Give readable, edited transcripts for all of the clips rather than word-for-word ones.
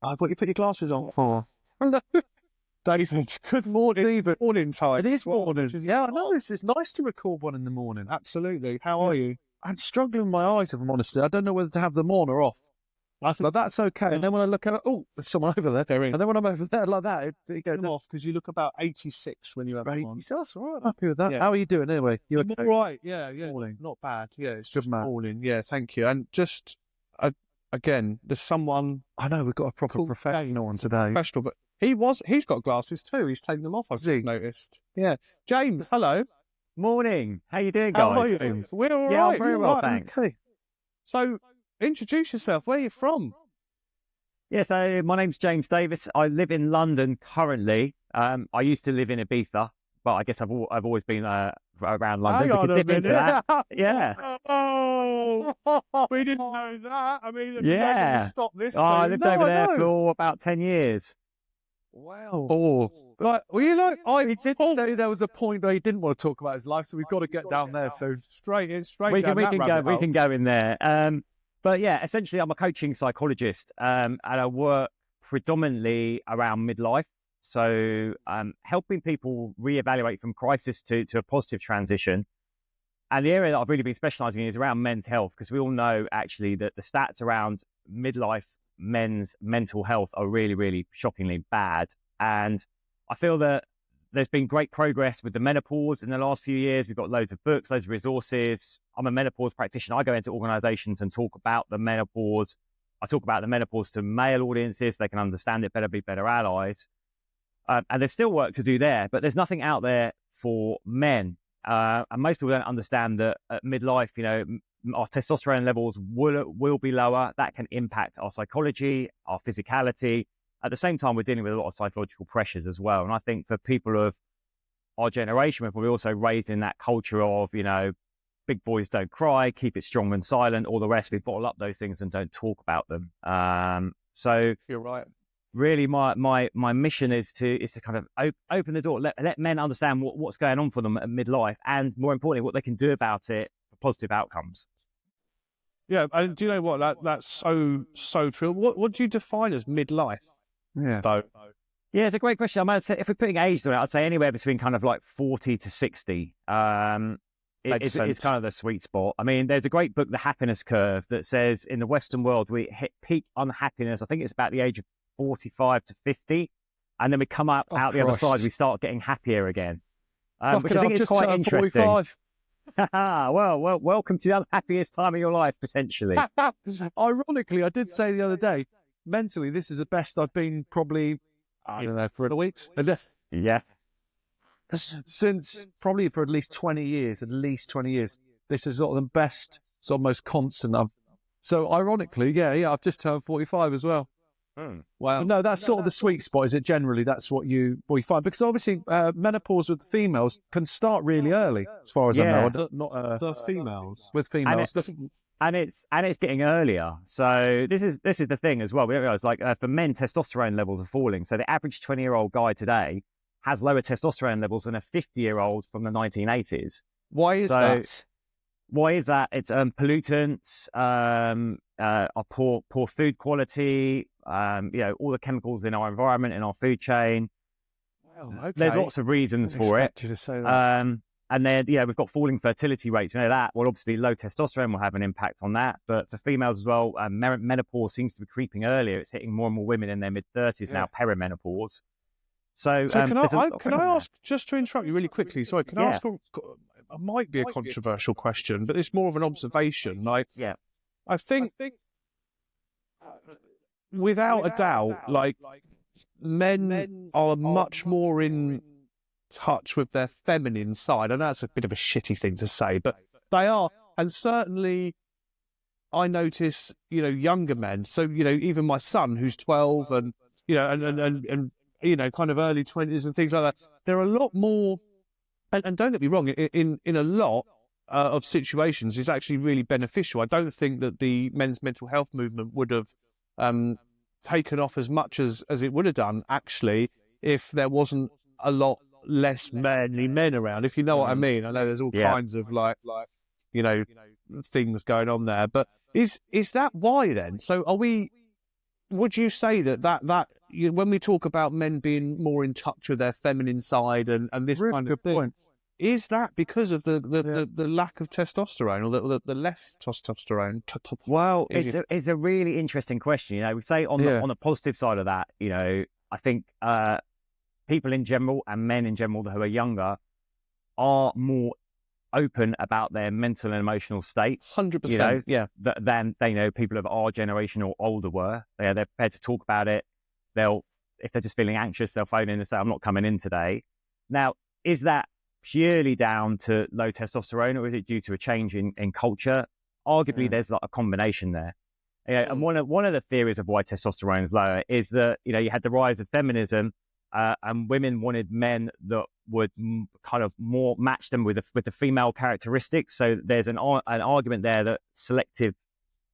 But you put your glasses on. Oh. David, good morning. David, morning time. It is morning. Yeah, I know. It's nice to record one in the morning. Absolutely. How are you? I'm struggling with my eyes, if I'm honest. I don't know whether to have them on or off. But that's okay. And then when I look at it, oh, there's someone over there. They're in. And then when I'm over there like that, it goes off because you look about 86 when you have them on. That's all right. I'm happy with that. Yeah. How are you doing anyway? You okay? All right. Yeah. Morning. Not bad. Yeah, it's Good just man. morning. Yeah, thank you. And just, again, there's someone... I know, we've got a proper professional on today. Professional, but he's got glasses too. He's taken them off, I've noticed. Yeah. James, hello. Morning. How you doing, guys? How are you? We're all right. Yeah, I'm very well, right. thanks. Okay. So, introduce yourself. Where are you from? Yeah, so my name's James Davis. I live in London currently. I used to live in Ibiza, but I guess I've always been around London. Hang on we a can dip into minute. that. Yeah. Oh, we didn't know that. I mean, Yeah. Stop this. I soon. lived No, over I there know. for about 10 years. Wow. Oh, Like, were you like, he did say there was a point where he didn't want to talk about his life, so we've got to get down there. So straight we down can that rabbit hole. go in there. But yeah, essentially, I'm a coaching psychologist, and I work predominantly around midlife. So helping people reevaluate from crisis to a positive transition. And the area that I've really been specialising in is around men's health, because we all know actually that the stats around midlife men's mental health are really, really shockingly bad. And I feel that there's been great progress with the menopause in the last few years. We've got loads of books, loads of resources. I'm a menopause practitioner. I go into organisations and talk about the menopause. I talk about the menopause to male audiences. They can understand it better, be better allies. And there's still work to do there, but there's nothing out there for men. And most people don't understand that at midlife, our testosterone levels will be lower. That can impact our psychology, our physicality. At the same time, we're dealing with a lot of psychological pressures as well. And I think for people of our generation, we're probably also raised in that culture of, big boys don't cry, keep it strong and silent, all the rest. We bottle up those things and don't talk about them. So you're right. Really, my mission is to kind of open the door, let men understand what's going on for them at midlife, and more importantly, what they can do about it for positive outcomes. Yeah, and do you know what? That's so true. What do you define as midlife? yeah, Though. Yeah, it's a great question. I might say, if we're putting age on it, I'd say anywhere between kind of like 40 to 60. It's kind of the sweet spot. I mean, there's a great book, The Happiness Curve, that says in the Western world we hit peak unhappiness. I think it's about the age of 45 to 50, and then we come out the other side, we start getting happier again, which I think is quite interesting. 45. well, welcome to the happiest time of your life, potentially. Ironically, I did say the other day, mentally, this is the best I've been probably, I don't know, for weeks. Yeah. Since probably for at least 20 years. This is sort of the best, sort of most constant. So ironically, yeah, I've just turned 45 as well. Wow. No, that's sort of the sweet spot, is it? Generally, that's what you find, because obviously menopause with females can start really early, as far as I know. Not the females with females, and it's getting earlier. So this is the thing as well. We don't realize, like, for men, testosterone levels are falling. So the average 20-year-old guy today has lower testosterone levels than a 50-year-old from the 1980s. Why is that? Why is that? It's pollutants, our poor food quality, all the chemicals in our environment, in our food chain. Well, okay. There's lots of reasons for it. You to say that. And then, we've got falling fertility rates. We know that. Well, obviously, low testosterone will have an impact on that. But for females as well, menopause seems to be creeping earlier. It's hitting more and more women in their mid-30s now, perimenopause. So can I ask, just to interrupt you really quickly, sorry, can I ask, it might be a controversial question, but it's more of an observation. I think without a doubt, like, men are much more in touch with their feminine side. I know that's a bit of a shitty thing to say, but they are. And certainly I notice, younger men. So, even my son, who's 12 and, and kind of early 20s and things like that, they're a lot more, and don't get me wrong, in a lot of situations is actually really beneficial. I don't think that the men's mental health movement would have taken off as much as it would have done, actually, if there wasn't a lot less manly men around, if you know what I mean. I know there's all kinds of things going on there, but is that why then? So are we would you say when we talk about men being more in touch with their feminine side and this Really kind good of thing, point. is that because of the lack of testosterone or the less testosterone? Well, it's a really interesting question. You know, we say on the positive side of that, you know, I think people in general and men in general who are younger are more open about their mental and emotional state. 100%. You know, yeah. Than they know people of our generation or older were. They're prepared to talk about it. If they're just feeling anxious, they'll phone in and say, "I'm not coming in today." Now, is that purely down to low testosterone, or is it due to a change in culture? Arguably, there's like a combination there. And one of the theories of why testosterone is lower is that, you know, you had the rise of feminism, and women wanted men that would kind of more match them with the female characteristics. So there's an argument there that selective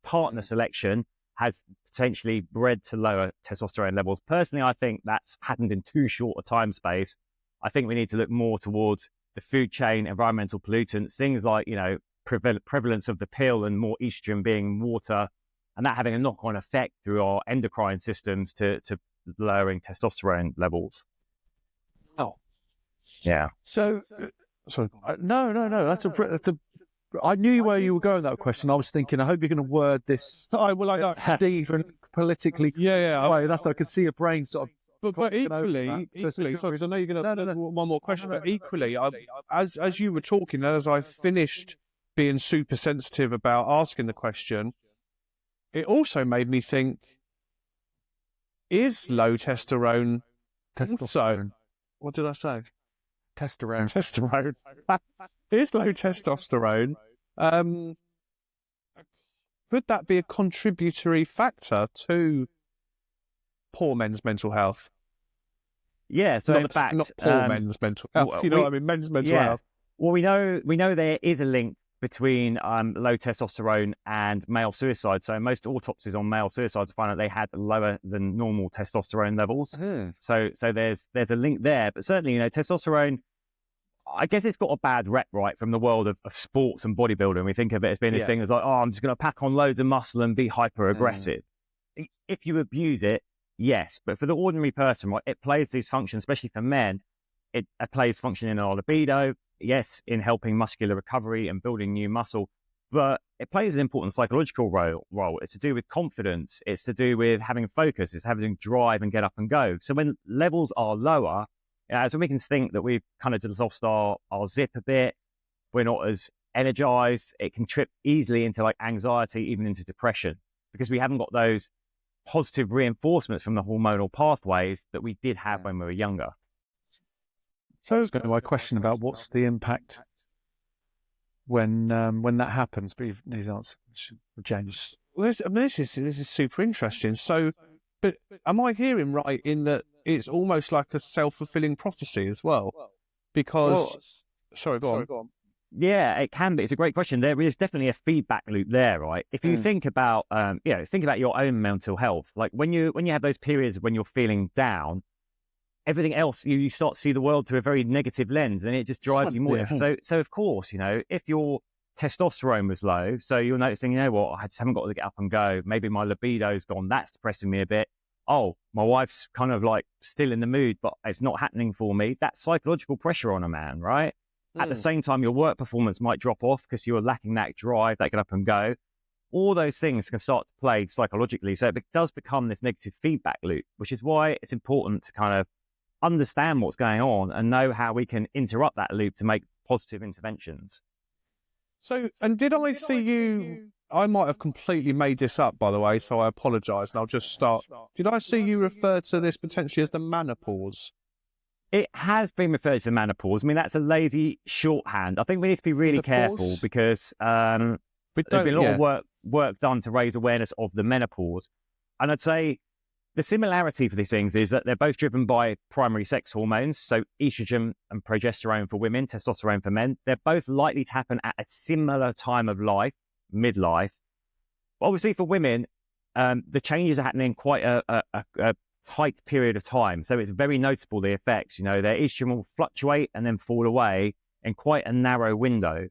partner selection has potentially bred to lower testosterone levels. Personally, I think that's happened in too short a time space. I think we need to look more towards the food chain, environmental pollutants, things like, you know, prevalence of the pill and more estrogen being water, and that having a knock-on effect through our endocrine systems to lowering testosterone levels. Oh, yeah. So, sorry. No. That's a. I knew where you were going with that question. I was thinking, I hope you're going to word this, Steve, and politically. Yeah. Way. That's I could see your brain sort of. But equally, sorry, because I know you're going to one more question. But equally, as you were talking, as I finished being super sensitive about asking the question, it also made me think: is low testosterone? So, what did I say? Testosterone. Testosterone. Is low testosterone? Could that be a contributory factor to poor men's mental health? Yeah, so in fact, not poor men's mental health. You know what I mean? Men's mental health. Well, we know there is a link between low testosterone and male suicide. So most autopsies on male suicides find that they had lower than normal testosterone levels. So there's a link there. But certainly, you know, testosterone, I guess it's got a bad rep, right, from the world of sports and bodybuilding. We think of it as being this thing as like, oh, I'm just going to pack on loads of muscle and be hyper aggressive. If you abuse it, yes. But for the ordinary person, right, it plays these functions, especially for men. It plays function in our libido, yes, in helping muscular recovery and building new muscle, but it plays an important psychological role. It's to do with confidence. It's to do with having focus. It's having drive and get up and go. So when levels are lower, so we can think that we've kind of just lost our zip a bit. We're not as energized. It can trip easily into like anxiety, even into depression, because we haven't got those positive reinforcements from the hormonal pathways that we did have when we were younger. So I was going to my question about what's the impact when that happens, but these answers, James. Well, this is super interesting. So, but am I hearing right in that it's almost like a self-fulfilling prophecy as well? Because, sorry, go on. Yeah, it can be. It's a great question. There is definitely a feedback loop there, right? If you think about, think about your own mental health. Like when you have those periods when you're feeling down, everything else, you start to see the world through a very negative lens, and it just drives you more. So of course, you know, if your testosterone was low, so you're noticing, you know what, I just haven't got to get up and go. Maybe my libido's gone. That's depressing me a bit. Oh, my wife's kind of like still in the mood, but it's not happening for me. That's psychological pressure on a man, right? At the same time, your work performance might drop off because you're lacking that drive, that get up and go. All those things can start to play psychologically. So it does become this negative feedback loop, which is why it's important to kind of understand what's going on and know how we can interrupt that loop to make positive interventions. So, and did I see you? I might have completely made this up, by the way, so I apologise, and I'll just start. Did I see you refer to this potentially as the menopause? It has been referred to the menopause. I mean, that's a lazy shorthand. I think we need to be really careful because there's been a lot of work done to raise awareness of the menopause. And I'd say the similarity for these things is that they're both driven by primary sex hormones, so estrogen and progesterone for women, testosterone for men. They're both likely to happen at a similar time of life, midlife. But obviously for women, the changes are happening quite a tight period of time. So it's very noticeable, the effects. You know, their estrogen will fluctuate and then fall away in quite a narrow window.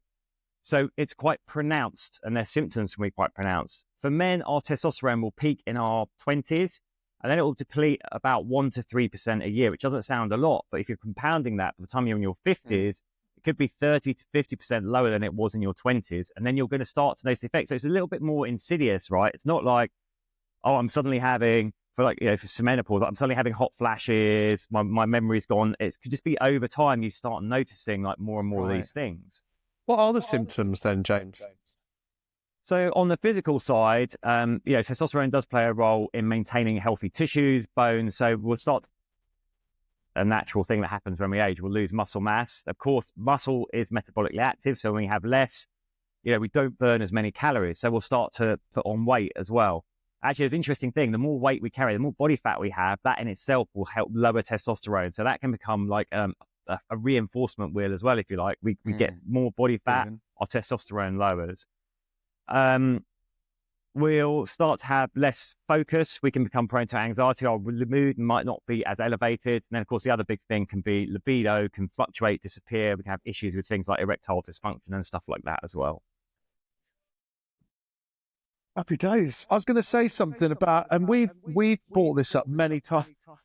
So it's quite pronounced, and their symptoms can be quite pronounced. For men, our testosterone will peak in our 20s, and then it will deplete about 1 to 3% a year, which doesn't sound a lot. But if you're compounding that by the time you're in your 50s, it could be 30 to 50% lower than it was in your 20s. And then you're going to start to notice the effects. So it's a little bit more insidious, right? It's not like, oh, I'm suddenly having, for menopause, I'm suddenly having hot flashes, my memory's gone. It could just be over time you start noticing like more and more of these things. What are the symptoms then, James? So on the physical side, testosterone does play a role in maintaining healthy tissues, bones. So we'll start a natural thing that happens when we age. We'll lose muscle mass. Of course, muscle is metabolically active. So when we have less, we don't burn as many calories. So we'll start to put on weight as well. Actually, it's an interesting thing. The more weight we carry, the more body fat we have, that in itself will help lower testosterone. So that can become like a reinforcement wheel as well, if you like. We get more body fat, our testosterone lowers. We'll start to have less focus. We can become prone to anxiety. Our mood might not be as elevated. And then, of course, the other big thing can be libido, can fluctuate, disappear. We can have issues with things like erectile dysfunction and stuff like that as well. Happy days. I was going to say something about, and we've brought this up many times on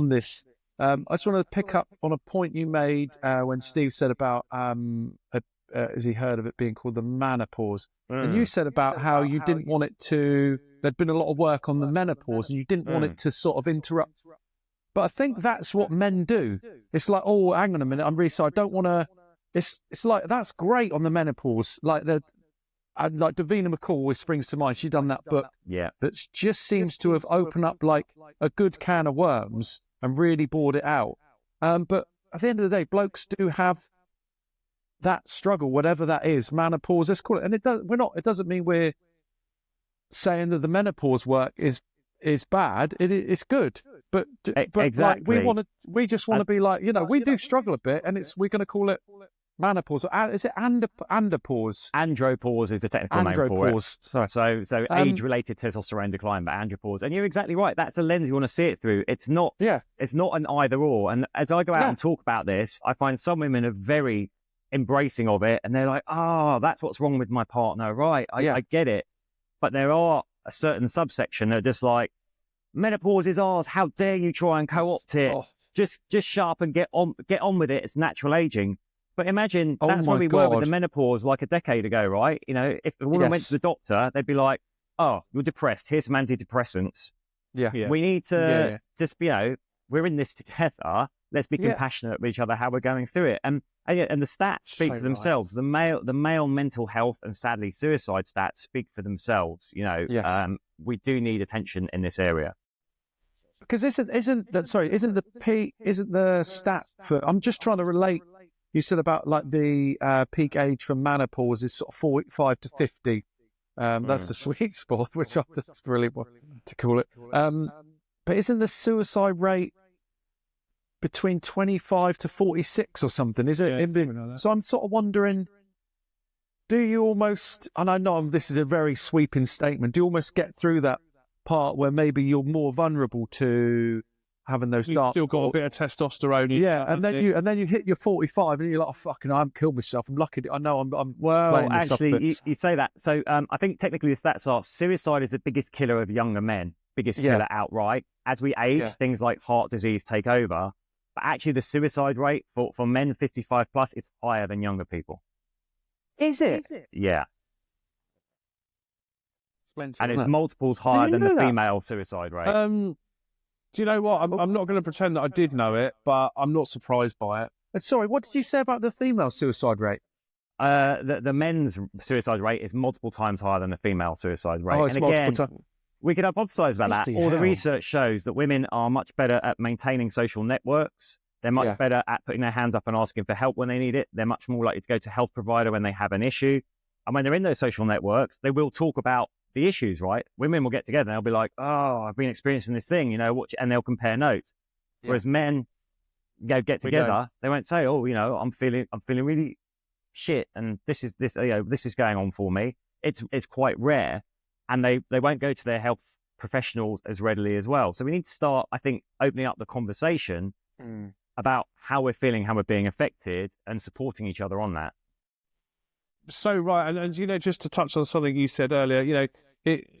this. I just want to pick up on a point you made when Steve said about has he heard of it being called the menopause? And you said about how you didn't want it to. There'd been a lot of work on the menopause, and you didn't want it to sort of interrupt. But I think that's what men do. It's like, oh, hang on a minute, I'm really sorry. I don't want to. It's like that's great on the menopause, like Davina McCall always springs to mind. She's done that book that just seems to have opened up like a good can of worms and really bored it out. But at the end of the day, blokes do have that struggle, whatever that is, menopause, let's call it. And it doesn't mean we're saying that the menopause work is bad. It's good. But exactly. Like we just want to be like, we do struggle a bit, and we're going to call it menopause. Is it andropause? Andropause is the technical name for it. Sorry. So age-related testosterone decline, but andropause. And you're exactly right. That's the lens you want to see it through. It's not an either or. And as I go out and talk about this, I find some women are very embracing of it, and they're like, that's what's wrong with my partner. Right. I get it. But there are a certain subsection that are just like, menopause is ours. How dare you try and co-opt it? Oh. Just shut up and get on with it. It's natural aging. But imagine that's where we were with the menopause like a decade ago, right? If a woman went to the doctor, they'd be like, oh, you're depressed. Here's some antidepressants. Yeah. We need to just, we're in this together. Let's be compassionate with each other, how we're going through it. And the stats speak for themselves. The male mental health and sadly suicide stats speak for themselves. We do need attention in this area. Because isn't the stat for, I'm just trying to relate. You said about like the peak age for menopause is sort of 45 to 50. That's the sweet spot, which that's really what to call it. But isn't the suicide rate between 25 to 46 or something? Is it? So I'm sort of wondering, do you almost, and I know this is a very sweeping statement, do you almost get through that part where maybe you're more vulnerable to having those You've still got a bit of testosterone. And then you hit your 45 and you're like, oh, fucking, I haven't killed myself. I'm lucky. I know I'm well, actually, you say that. So I think technically the stats are suicide is the biggest killer of younger men, biggest killer outright. As we age, things like heart disease take over. But actually the suicide rate for men 55 plus is higher than younger people. Is it? Yeah. And it's multiples higher than the female suicide rate. Do you know what? I'm not going to pretend that I did know it, but I'm not surprised by it. Sorry, what did you say about the female suicide rate? The men's suicide rate is multiple times higher than the female suicide rate. Oh, it's and again, we could hypothesize about that. All the research shows that women are much better at maintaining social networks. They're much better at putting their hands up and asking for help when they need it. They're much more likely to go to a health provider when they have an issue. And when they're in those social networks, they will talk about the issues, right? Women will get together and they'll be like, oh, I've been experiencing this thing, and they'll compare notes. Whereas men get together, they won't say, oh, I'm feeling really shit, and this is going on for me. It's quite rare, and they won't go to their health professionals as readily as well. So we need to start, I think, opening up the conversation about how we're feeling, how we're being affected, and supporting each other on that. So right, and you know, just to touch on something you said earlier, you know,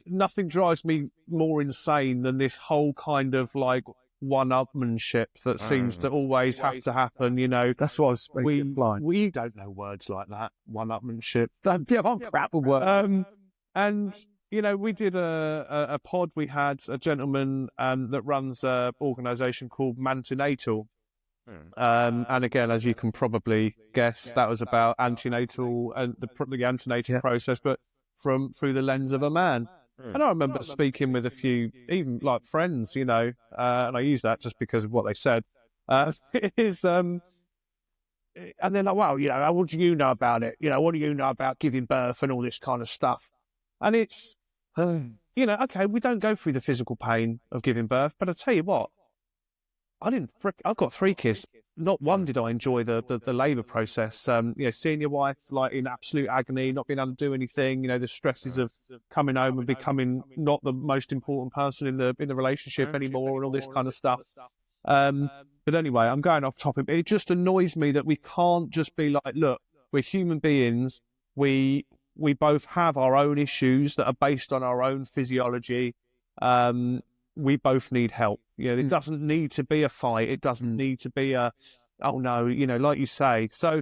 nothing drives me more insane than this whole kind of like one-upmanship that seems to always have to happen. You know, That's what I was we don't know words like that, one-upmanship. I'm crap with words. And you know, we did a pod. We had a gentleman that runs an organisation called Mantenatal. And again, as you can probably guess, that was about antenatal and the antenatal process, but through the lens of a man. And I remember speaking with a few, even like friends, you know, and I use that just because of what they said. And they're like, well, you know, what do you know about it? You know, what do you know about giving birth and all this kind of stuff? And it's, you know, okay, we don't go through the physical pain of giving birth, but I tell you what, I've got 3 kids. Not one did I enjoy the labour process. You know, seeing your wife like in absolute agony, not being able to do anything. You know, the stresses of coming home and becoming not the most important person in the relationship anymore, and all this kind of stuff. But anyway, I'm going off topic. It just annoys me that we can't just be like, look, we're human beings. We both have our own issues that are based on our own physiology. We both need help. You know, it doesn't need to be a fight. It doesn't need to be a, oh no, you know, like you say. So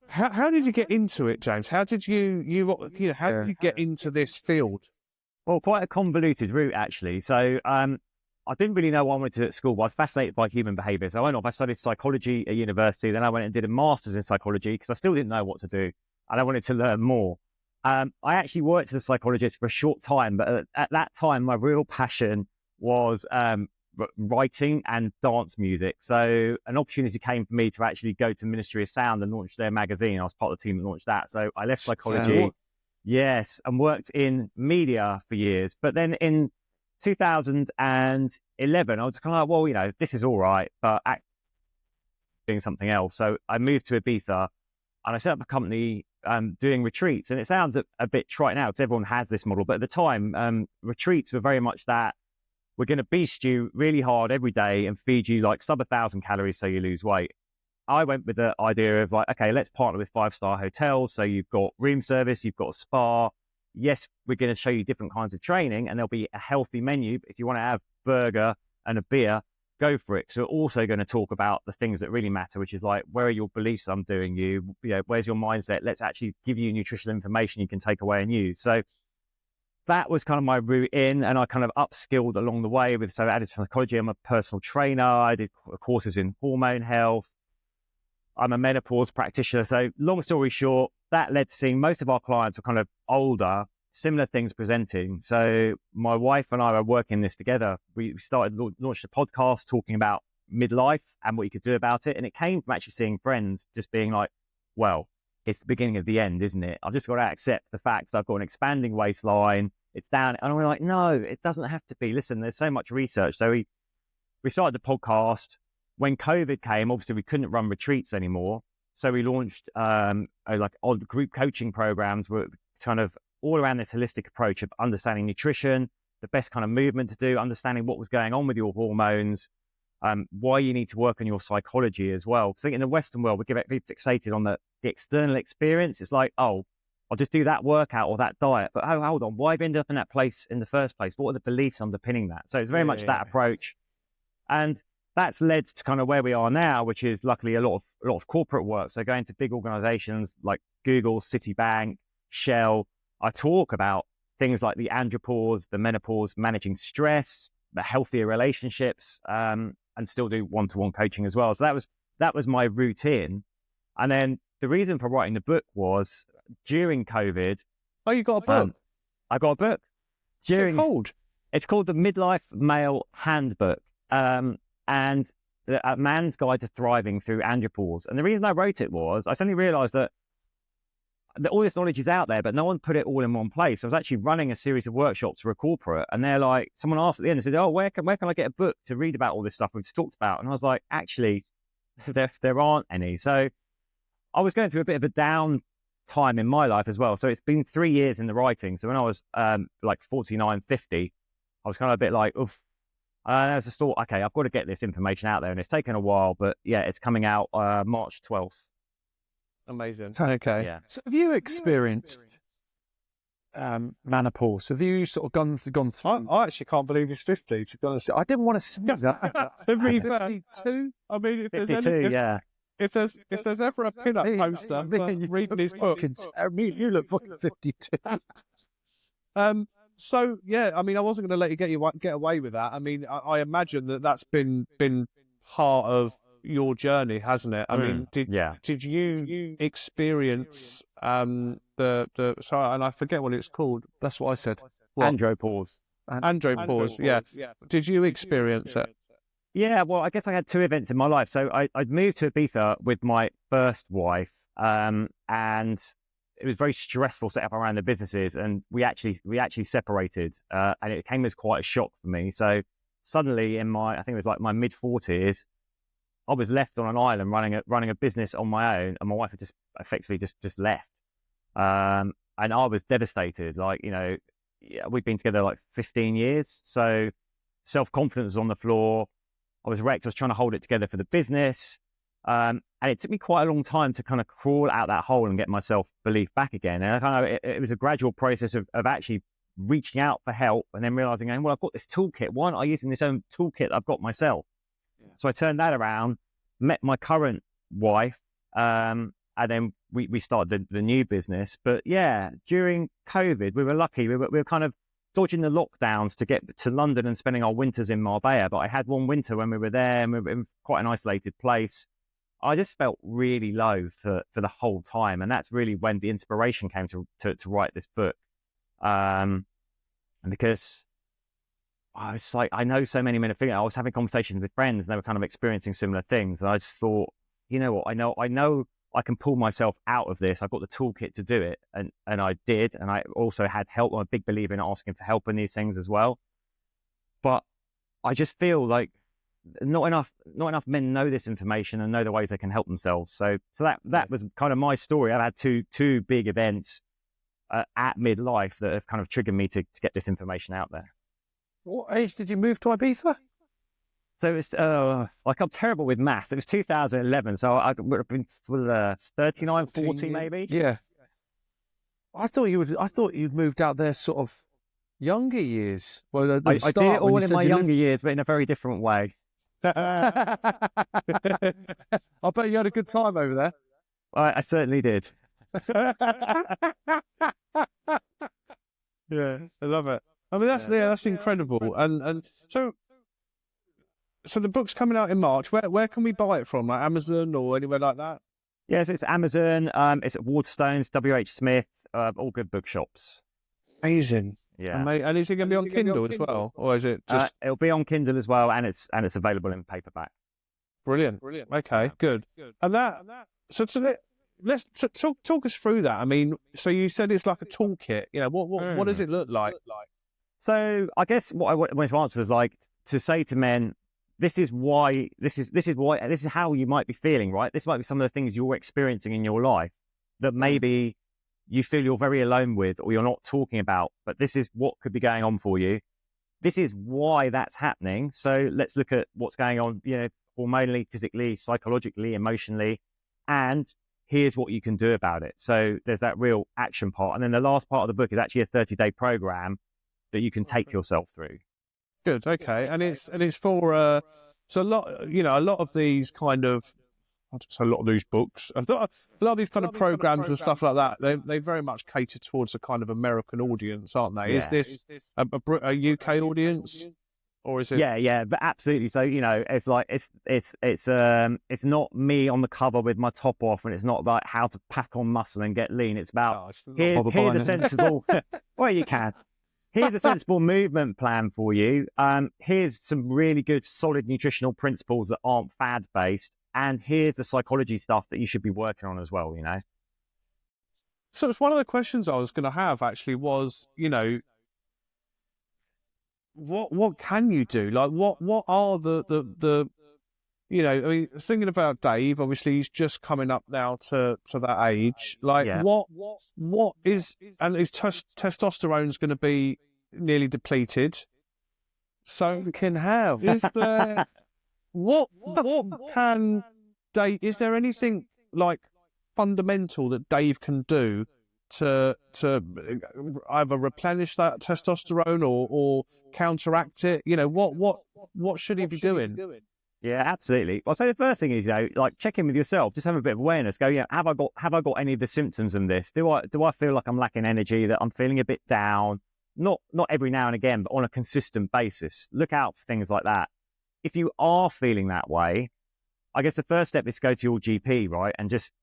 how did you get into it, James? How did you know, how did you get into this field? Well, quite a convoluted route, actually. So I didn't really know what I wanted to do at school, but I was fascinated by human behaviour. So I went off, I studied psychology at university. Then I went and did a master's in psychology because I still didn't know what to do. And I wanted to learn more. I actually worked as a psychologist for a short time, but at that time, my real passion was writing and dance music. So an opportunity came for me to actually go to Ministry of Sound and launch their magazine. I was part of the team that launched that. So I left psychology, yes, and worked in media for years. But then in 2011, I was kind of like, well, you know, this is all right, but doing something else. So I moved to Ibiza and I set up a company doing retreats. And it sounds a bit trite now because everyone has this model. But at the time, retreats were very much that we're going to beast you really hard every day and feed you like sub 1,000 calories so you lose weight. I went with the idea of like, okay, let's partner with 5-star hotels. So you've got room service, you've got a spa. Yes, we're going to show you different kinds of training and there'll be a healthy menu. But if you want to have burger and a beer, go for it. So we're also going to talk about the things that really matter, which is like, where are your beliefs undoing you? You know, where's your mindset? Let's actually give you nutritional information you can take away and use. So that was kind of my route in, and I kind of upskilled along the way so I added psychology. I'm a personal trainer. I did courses in hormone health. I'm a menopause practitioner. So long story short, that led to seeing most of our clients were kind of older, similar things presenting. So my wife and I were working this together. We launched a podcast talking about midlife and what you could do about it. And it came from actually seeing friends just being like, well, it's the beginning of the end, isn't it? I've just got to accept the fact that I've got an expanding waistline. It's down. And we're like, no, it doesn't have to be. Listen, there's so much research. So we started the podcast. When COVID came, obviously we couldn't run retreats anymore. So we launched odd group coaching programs were kind of all around this holistic approach of understanding nutrition, the best kind of movement to do, understanding what was going on with your hormones, why you need to work on your psychology as well. Because I think in the Western world, we get very fixated on the external experience. It's like, oh, I'll just do that workout or that diet. But oh, hold on, why have you ended up in that place in the first place? What are the beliefs underpinning that? So it's very much that approach. And that's led to kind of where we are now, which is luckily a lot of corporate work. So going to big organizations like Google, Citibank, Shell, I talk about things like the andropause, the menopause, managing stress, the healthier relationships, and still do one-to-one coaching as well. So that was my routine. And then the reason for writing the book was during COVID. Oh, you got a book? I got a book. What's it called? It's called the Midlife Male Handbook. And a man's guide to thriving through andropause. And the reason I wrote it was I suddenly realized that all this knowledge is out there, but no one put it all in one place. I was actually running a series of workshops for a corporate, and they're like, someone asked at the end, they said, oh, where can I get a book to read about all this stuff we've just talked about? And I was like, actually, there aren't any. So I was going through a bit of a down time in my life as well. So it's been 3 years in the writing. So when I was like 49, 50, I was kind of a bit like, oof, And I just thought, okay, I've got to get this information out there, and it's taken a while, but yeah, it's coming out March 12th. Amazing. Okay. Yeah. So have you experienced menopause? Have you sort of gone through? I actually can't believe he's 50, to be honest. I didn't want to say that. To be fair, 52? I mean, if there's 52, yeah. if there's ever a pin-up poster for reading his book, You look fucking 52. so yeah, I mean, I wasn't going to let you get away with that. I mean, I imagine that's been part of your journey, hasn't it? I mean, did you experience the sorry, and I forget what it's called. That's what I said. Andropause. Andropause, yeah. Did you experience it? Yeah, well, I guess I had two events in my life. So I'd moved to Ibiza with my first wife, and it was very stressful set up around the businesses, and we actually separated, and it came as quite a shock for me. So suddenly, I think it was like my mid-40s, I was left on an island running a business on my own, and my wife had just effectively just left, and I was devastated. Like, you know, we'd been together like 15 years, so self-confidence was on the floor. I was wrecked. I was trying to hold it together for the business. And it took me quite a long time to kind of crawl out that hole and get my self-belief back again. And it was a gradual process of actually reaching out for help and then realizing, well, I've got this toolkit. Why aren't I using this own toolkit I've got myself? Yeah. So I turned that around, met my current wife, and then we started the new business. But yeah, during COVID, we were lucky. We were kind of dodging the lockdowns to get to London and spending our winters in Marbella. But I had one winter when we were there, and we were in quite an isolated place. I just felt really low for the whole time. And that's really when the inspiration came to write this book. And because I was like, I know so many men of figure. I was having conversations with friends and they were kind of experiencing similar things. And I just thought, you know what, I know I can pull myself out of this. I've got the toolkit to do it. And I did. And I also had help. I'm a big believer in asking for help in these things as well. But I just feel like not enough men know this information and know the ways they can help themselves. So that was kind of my story. I've had two big events at midlife that have kind of triggered me to get this information out there. What age did you move to Ibiza? So it's like, I'm terrible with maths. It was 2011, so I would have been 39, 40 maybe. Yeah. I thought you'd moved out there sort of younger years. Well, I did it all in my younger years, but in a very different way. I bet you had a good time over there. I certainly did. Yeah, I love it. I mean, that's incredible. And so the book's coming out in March. Where can we buy it from? Like Amazon or anywhere like that? Yeah, so it's Amazon. It's at Waterstones, WH Smith, all good bookshops. Amazing. Yeah. And is it going to be on Kindle as well, or is it just? It'll be on Kindle as well, and it's available in paperback. Brilliant. Okay, good. And that. So let's talk us through that. I mean, so you said it's like a toolkit. You know, what does it look like? So I guess what I wanted to answer was like to say to men, this is how you might be feeling, right? This might be some of the things you're experiencing in your life that maybe you feel you're very alone with or you're not talking about, but this is what could be going on for you. This is why that's happening. So let's look at what's going on, you know, hormonally, physically, psychologically, emotionally, and here's what you can do about it. So there's that real action part. And then the last part of the book is actually a 30-day program that you can take yourself through. Good. Okay. And it's for, so a lot of these kind of, a lot of these books, a lot of these kind of programs and stuff like that, they very much cater towards a kind of American audience, aren't they? Yeah. Is this a UK audience, or is it? Yeah, but absolutely. So you know, it's like it's not me on the cover with my top off, and it's not about how to pack on muscle and get lean. It's about here's a sensible. Well, you can. Here's a sensible movement plan for you. Here's some really good, solid nutritional principles that aren't fad-based. And here's the psychology stuff that you should be working on as well, you know? So it's one of the questions I was going to have actually was, you know, what can you do? Like, what are the you know, I mean, thinking about Dave, obviously he's just coming up now to that age. Like, yeah. what is, and his testosterone's going to be nearly depleted. So can have. is there what can Dave? Is there anything like fundamental that Dave can do to either replenish that testosterone or counteract it? You know, what should he be doing? Yeah, absolutely. Well, so the first thing is, like check in with yourself. Just have a bit of awareness. Go, have I got any of the symptoms of this? Do I feel like I'm lacking energy? That I'm feeling a bit down? Not every now and again, but on a consistent basis. Look out for things like that. If you are feeling that way, I guess the first step is to go to your GP, right, and just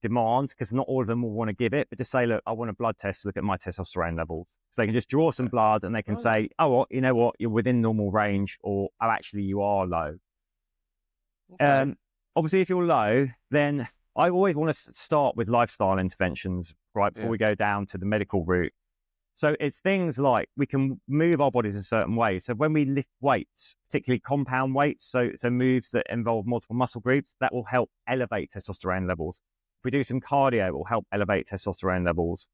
demand, because not all of them will want to give it, but just say, look, I want a blood test to look at my testosterone levels. So they can just draw some blood and they can say, oh, well, you know what, you're within normal range, or oh, actually you are low. Okay. Obviously, if you're low, then I always want to start with lifestyle interventions, right, before we go down to the medical route. So it's things like we can move our bodies in certain ways. So when we lift weights, particularly compound weights, so moves that involve multiple muscle groups, that will help elevate testosterone levels. If we do some cardio, it will help elevate testosterone levels.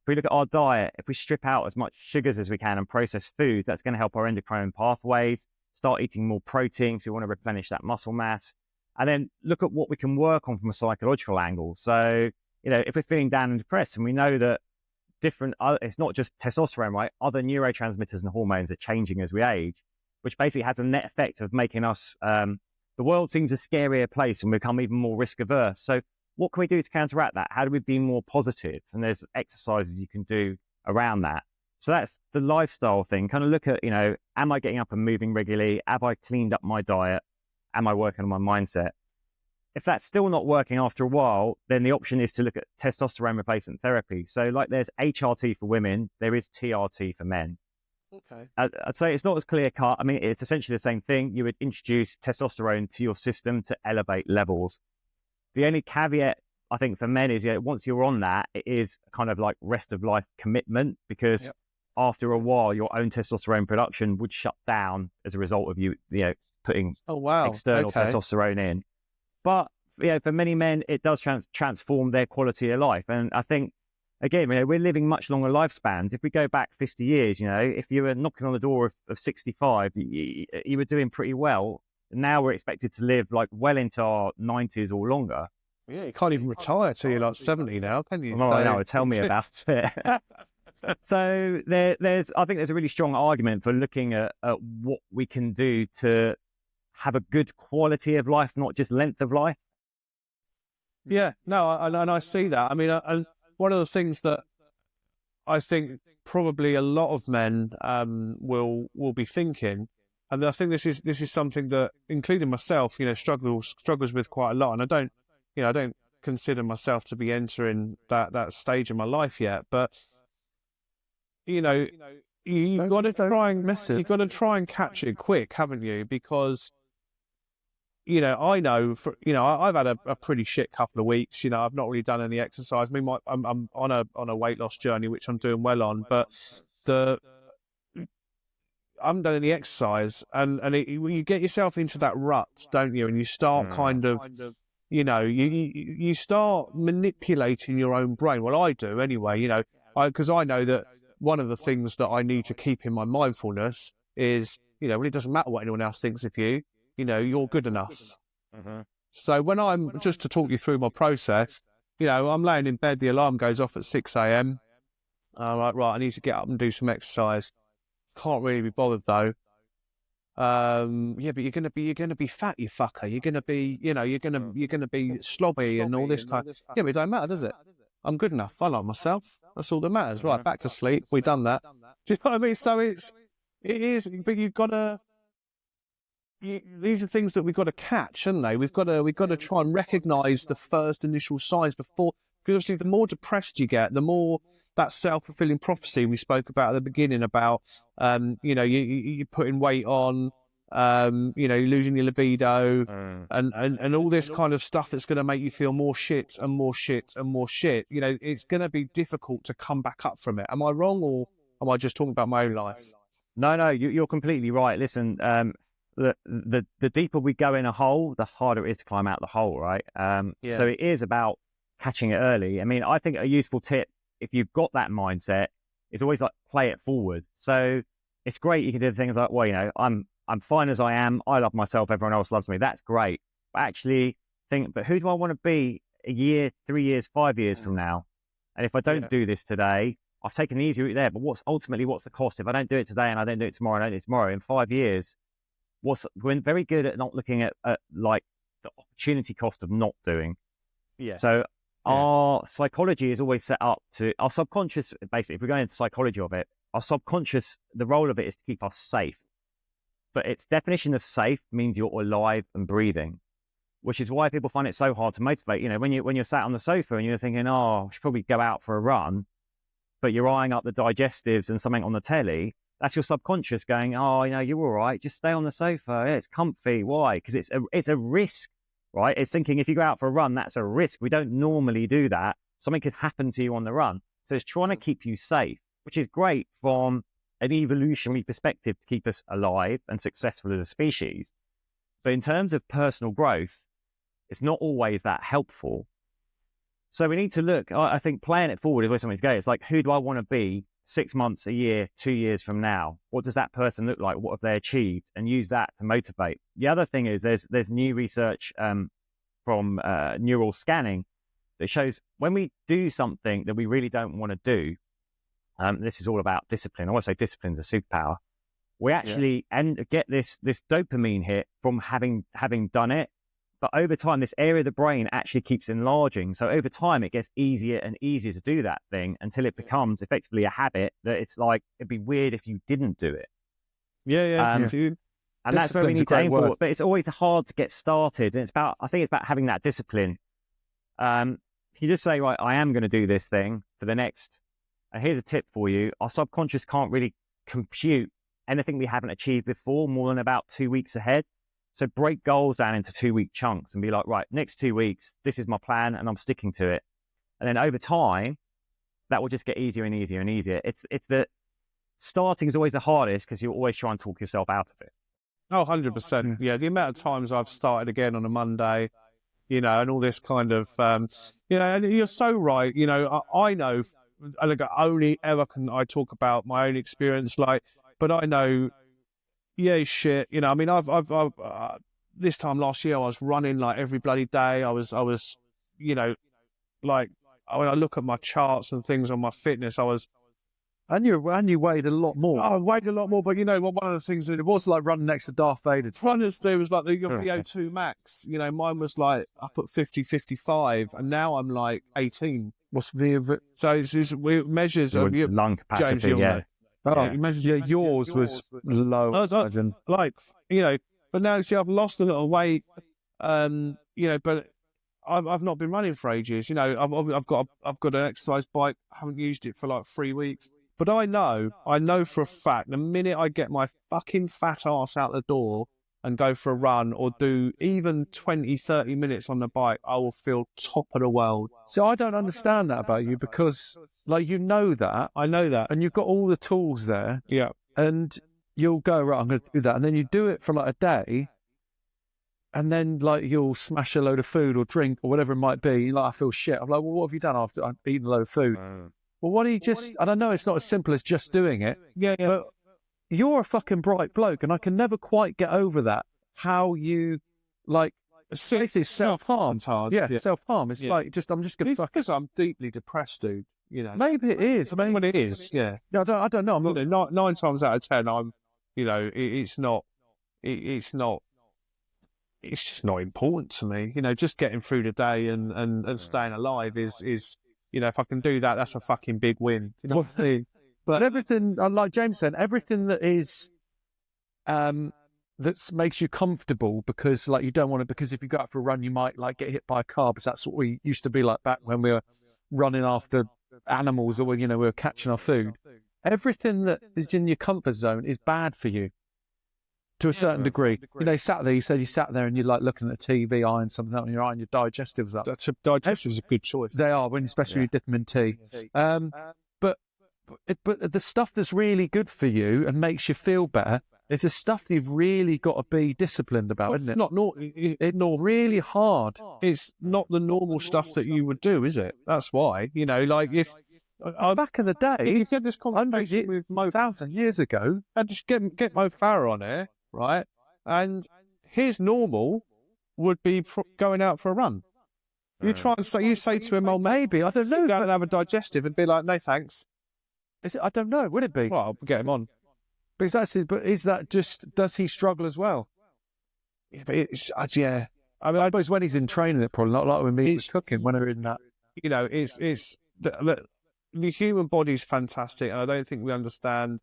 If we look at our diet, if we strip out as much sugars as we can and processed foods, that's going to help our endocrine pathways. Start eating more protein if you want to replenish that muscle mass. And then look at what we can work on from a psychological angle. So, if we're feeling down and depressed, and we know that it's not just testosterone, right? Other neurotransmitters and hormones are changing as we age, which basically has a net effect of making us, the world seems a scarier place and become even more risk averse. So what can we do to counteract that? How do we be more positive? And there's exercises you can do around that. So that's the lifestyle thing. Kind of look at, am I getting up and moving regularly? Have I cleaned up my diet? Am I working on my mindset? If that's still not working after a while, then the option is to look at testosterone replacement therapy. So like there's HRT for women, there is TRT for men. Okay. I'd say it's not as clear cut. I mean, it's essentially the same thing. You would introduce testosterone to your system to elevate levels. The only caveat, I think, for men is, once you're on that, it is kind of like rest of life commitment, because after a while, your own testosterone production would shut down as a result of you putting external testosterone in. But for many men, it does transform their quality of life. And I think, again, we're living much longer lifespans. If we go back 50 years, if you were knocking on the door of 65, you were doing pretty well. Now we're expected to live like well into our 90s or longer. Yeah, you can't even retire till you're like 70 now, can you? Oh, no, tell me about it. So I think there's a really strong argument for looking at what we can do to have a good quality of life, not just length of life. Yeah, no, and I see that. I mean, one of the things that I think probably a lot of men will be thinking, and I think this is something that, including myself, struggles with quite a lot. And I don't consider myself to be entering that stage of my life yet, but you've got to try and catch it quick, haven't you? Because I know I've had a pretty shit couple of weeks. I've not really done any exercise. I mean, I'm on a weight loss journey, which I'm doing well on, but I haven't done any exercise, and you get yourself into that rut, don't you? And you start you start manipulating your own brain. Well, I do anyway. Because I know that one of the things that I need to keep in my mindfulness is, well, it doesn't matter what anyone else thinks of you. You're good enough. Mm-hmm. So when just to talk you through my process, I'm laying in bed, the alarm goes off at 6 a.m. I'm like, right, I need to get up and do some exercise. Can't really be bothered though. Yeah, but you're gonna be fat, you fucker. You're gonna be, you're gonna be slobby and all this kind. Yeah, but it don't matter, does it? I'm good enough. I like myself. That's all that matters. Right, back to sleep. We've done that. Do you know what I mean? So it is, but you've got to. These are things that we've got to catch, haven't they? We've got to try and recognise the first initial signs before. Because obviously, the more depressed you get, the more that self-fulfilling prophecy we spoke about at the beginning about, you're putting weight on, losing your libido, and all this kind of stuff that's going to make you feel more shit and more shit and more shit. It's going to be difficult to come back up from it. Am I wrong, or am I just talking about my own life? No, you're completely right. Listen, the deeper we go in a hole, the harder it is to climb out the hole, right? So it is about catching it early. I mean, I think a useful tip, if you've got that mindset, is always like play it forward. So it's great. You can do things like, well, you know, I'm fine as I am. I love myself. Everyone else loves me. That's great. But actually think, but who do I want to be a year, 3 years, 5 years from now? And if I don't do this today, I've taken the easy route there. But what's the cost? If I don't do it today and I don't do it tomorrow, and I don't do it tomorrow, in 5 years, we're very good at not looking at like the opportunity cost of not doing. Yeah. So our psychology is always set up to our subconscious. Basically, if we're going into psychology of it, our subconscious, the role of it is to keep us safe. But its definition of safe means you're alive and breathing, which is why people find it so hard to motivate. You know, when you're sat on the sofa and you're thinking, oh, I should probably go out for a run, but you're eyeing up the digestives and something on the telly, that's your subconscious going, oh, you know, you're all right. Just stay on the sofa. Yeah, it's comfy. Why? Because it's a risk, right? It's thinking if you go out for a run, that's a risk. We don't normally do that. Something could happen to you on the run. So it's trying to keep you safe, which is great from an evolutionary perspective to keep us alive and successful as a species. But in terms of personal growth, it's not always that helpful. So we need to look, I think playing it forward is where something to go. It's like, who do I want to be 6 months, a year, 2 years from now? What does that person look like? What have they achieved? And use that to motivate. The other thing is there's new research from neural scanning that shows when we do something that we really don't want to do, this is all about discipline. I want to say discipline's a superpower. We actually get this dopamine hit from having done it. But over time, this area of the brain actually keeps enlarging. So over time, it gets easier and easier to do that thing until it becomes effectively a habit that it's like, it'd be weird if you didn't do it. And that's where we need to aim for. But it's always hard to get started. And I think it's about having that discipline. If you just say, right, I am going to do this thing for the next, and here's a tip for you. Our subconscious can't really compute anything we haven't achieved before more than about 2 weeks ahead. So break goals down into 2-week chunks and be like, right, next 2 weeks, this is my plan and I'm sticking to it. And then over time, that will just get easier and easier and easier. It's the starting is always the hardest because you'll always try and talk yourself out of it. Oh, 100%. Yeah, the amount of times I've started again on a Monday, you know, and all this kind of, you know, and you're so right. You know, I know, like, only ever can I talk about my own experience, like, but I know, yeah, shit. You know, I mean, I've this time last year I was running like every bloody day. I was, you know, like when I look at my charts and things on my fitness, I was. And you weighed a lot more. I weighed a lot more, but you know what? One of the things that it was like running next to Darth Vader. Runners do was like your VO2 max. You know, mine was like up at 50, 55, and now I'm like 18. What's the so it's measures of your lung capacity? James, yours was low. Like, you know, but now see, I've lost a little weight. You know, but I've not been running for ages. You know, I've got an exercise bike. I haven't used it for like 3 weeks. But I know for a fact, the minute I get my fucking fat ass out the door and go for a run or do even 20, 30 minutes on the bike, I will feel top of the world. So I don't understand that about you because, like, you know that. I know that. And you've got all the tools there. Yeah. And you'll go, right, I'm going to do that. And then you do it for like a day. And then, like, you'll smash a load of food or drink or whatever it might be. You're like, I feel shit. I'm like, well, what have you done after I've eaten a load of food? Well, why don't you just, and I know it's not as simple as just doing it, but you're a fucking bright bloke, and I can never quite get over that. How you, like, this is self-harm. It's hard. Yeah, self-harm. It's like, I'm just going to because I'm deeply depressed, dude. You know. Maybe it is. I mean, well, it is, yeah. I don't know. I'm not. You know, 9 times out of 10, I'm, you know, it's just not important to me. You know, just getting through the day and staying alive is you know, if I can do that, that's a fucking big win. You know what I mean? But everything, like James said, everything that is, that makes you comfortable because, like, you don't want to, because if you go out for a run, you might, like, get hit by a car, because that's what we used to be like back when we were running after animals or, you know, we were catching our food. Everything that is in your comfort zone is bad for you. To a certain degree. You know, you said you sat there and you're like looking at the TV, eyeing something up in your eye and your digestives up. Digestives a good choice. They are, especially when you dip them in tea. But the stuff that's really good for you and makes you feel better is the stuff that you've really got to be disciplined about, isn't it? It's not really hard. It's not the normal stuff that you would do, is it? That's why. You know, like if Back in the day, you get this 100 conversation with Mo, 1,000 years ago, and just get Mo Farah on here, right? And his normal would be going out for a run. You try and say to him, "Oh, maybe, I don't know. go and have a digestive," and be like, "No, thanks." Is it? I don't know. Would it be? Well, I'll get him on. But is that just, does he struggle as well? Yeah, but it's yeah. I mean, I suppose when he's in training, it probably not like when he's cooking, when they're in that. You know, it's the human body is fantastic, and I don't think we understand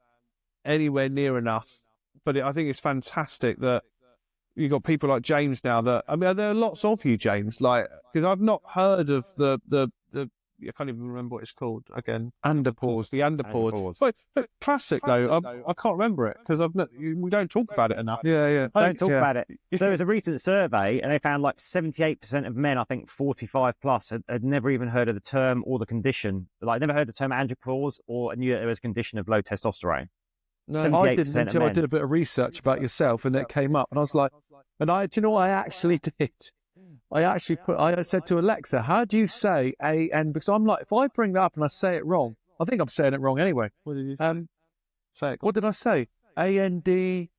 anywhere near enough. But I think it's fantastic that you've got people like James now. That, I mean, there are lots of you, James. Like, because I've not heard of the I can't even remember what it's called again. Andropause. The andropause. But classic though. I can't remember it because we don't talk about it enough. Yeah. Don't talk about it. There was a recent survey, and they found like 78% of men, I think 45 plus, had never even heard of the term or the condition. Like, never heard the term andropause or knew that there was a condition of low testosterone. No, I didn't until I did a bit of research about yourself, and it came up, and I was like, do you know what I actually did? I said to Alexa, how do you say A-N? Because I'm like, if I bring that up and I say it wrong, I think I'm saying it wrong anyway. What did you say? What did I say? A-N-D...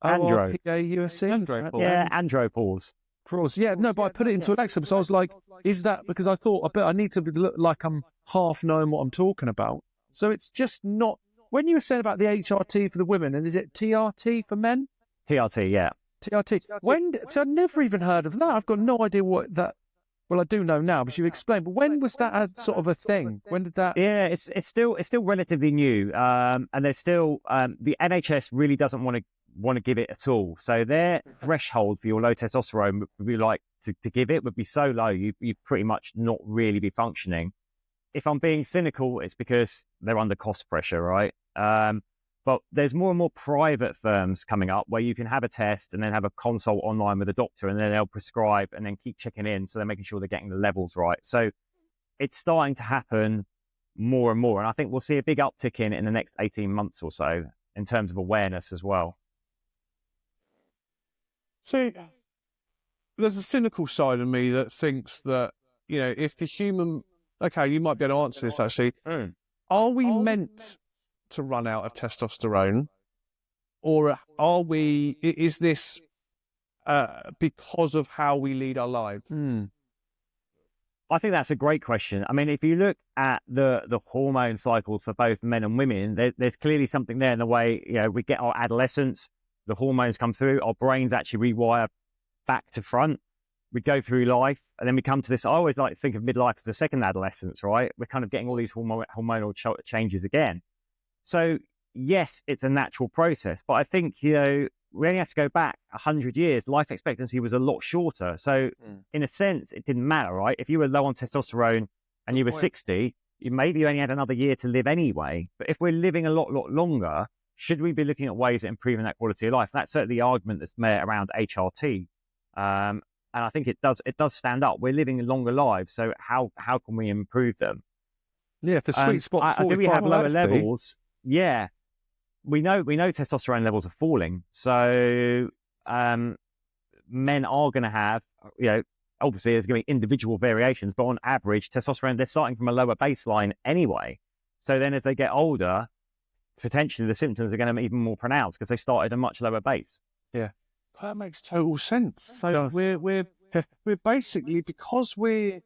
Andropause. Yeah, andropause. Yeah, no, but I put it into Alexa, so I was like, is that... Because I thought, I bet I need to look like I'm half knowing what I'm talking about. So it's just not... When you were saying about the HRT for the women, and is it TRT for men? TRT, yeah. TRT. So I've never even heard of that. I've got no idea what that... Well, I do know now, but you explained. But when was that a sort of a thing? When did that... Yeah, it's still relatively new. And there's still... the NHS really doesn't want to give it at all. So their threshold for your low testosterone would be like, to give it would be so low, you pretty much not really be functioning. If I'm being cynical, it's because they're under cost pressure, right? But there's more and more private firms coming up where you can have a test and then have a consult online with a doctor, and then they'll prescribe and then keep checking in. So they're making sure they're getting the levels right. So it's starting to happen more and more. And I think we'll see a big uptick in the next 18 months or so in terms of awareness as well. See, there's a cynical side of me that thinks that, you know, if the human... Okay, you might be able to answer this actually. Are we meant to run out of testosterone, or is this because of how we lead our lives? I think that's a great question. I mean, if you look at the hormone cycles for both men and women, there's clearly something there in the way, you know, we get our adolescence, the hormones come through, our brains actually rewire back to front. We go through life, and then we come to this. I always like to think of midlife as the second adolescence, right? We're kind of getting all these hormonal changes again. So yes, it's a natural process, but I think, you know, we only have to go back 100 years. Life expectancy was a lot shorter. So in a sense, it didn't matter, right? If you were low on testosterone and you were 60, you maybe only had another year to live anyway. But if we're living a lot longer, should we be looking at ways of improving that quality of life? And that's certainly the argument that's made around HRT. And I think it does stand up. We're living longer lives, so how can we improve them? Yeah, the sweet spot. Do we have lower levels? Yeah, we know testosterone levels are falling. So men are going to have, you know, obviously there's going to be individual variations, but on average, testosterone, they're starting from a lower baseline anyway. So then as they get older, potentially the symptoms are going to be even more pronounced because they started a much lower base. Yeah. That makes total sense. So we're basically, because we're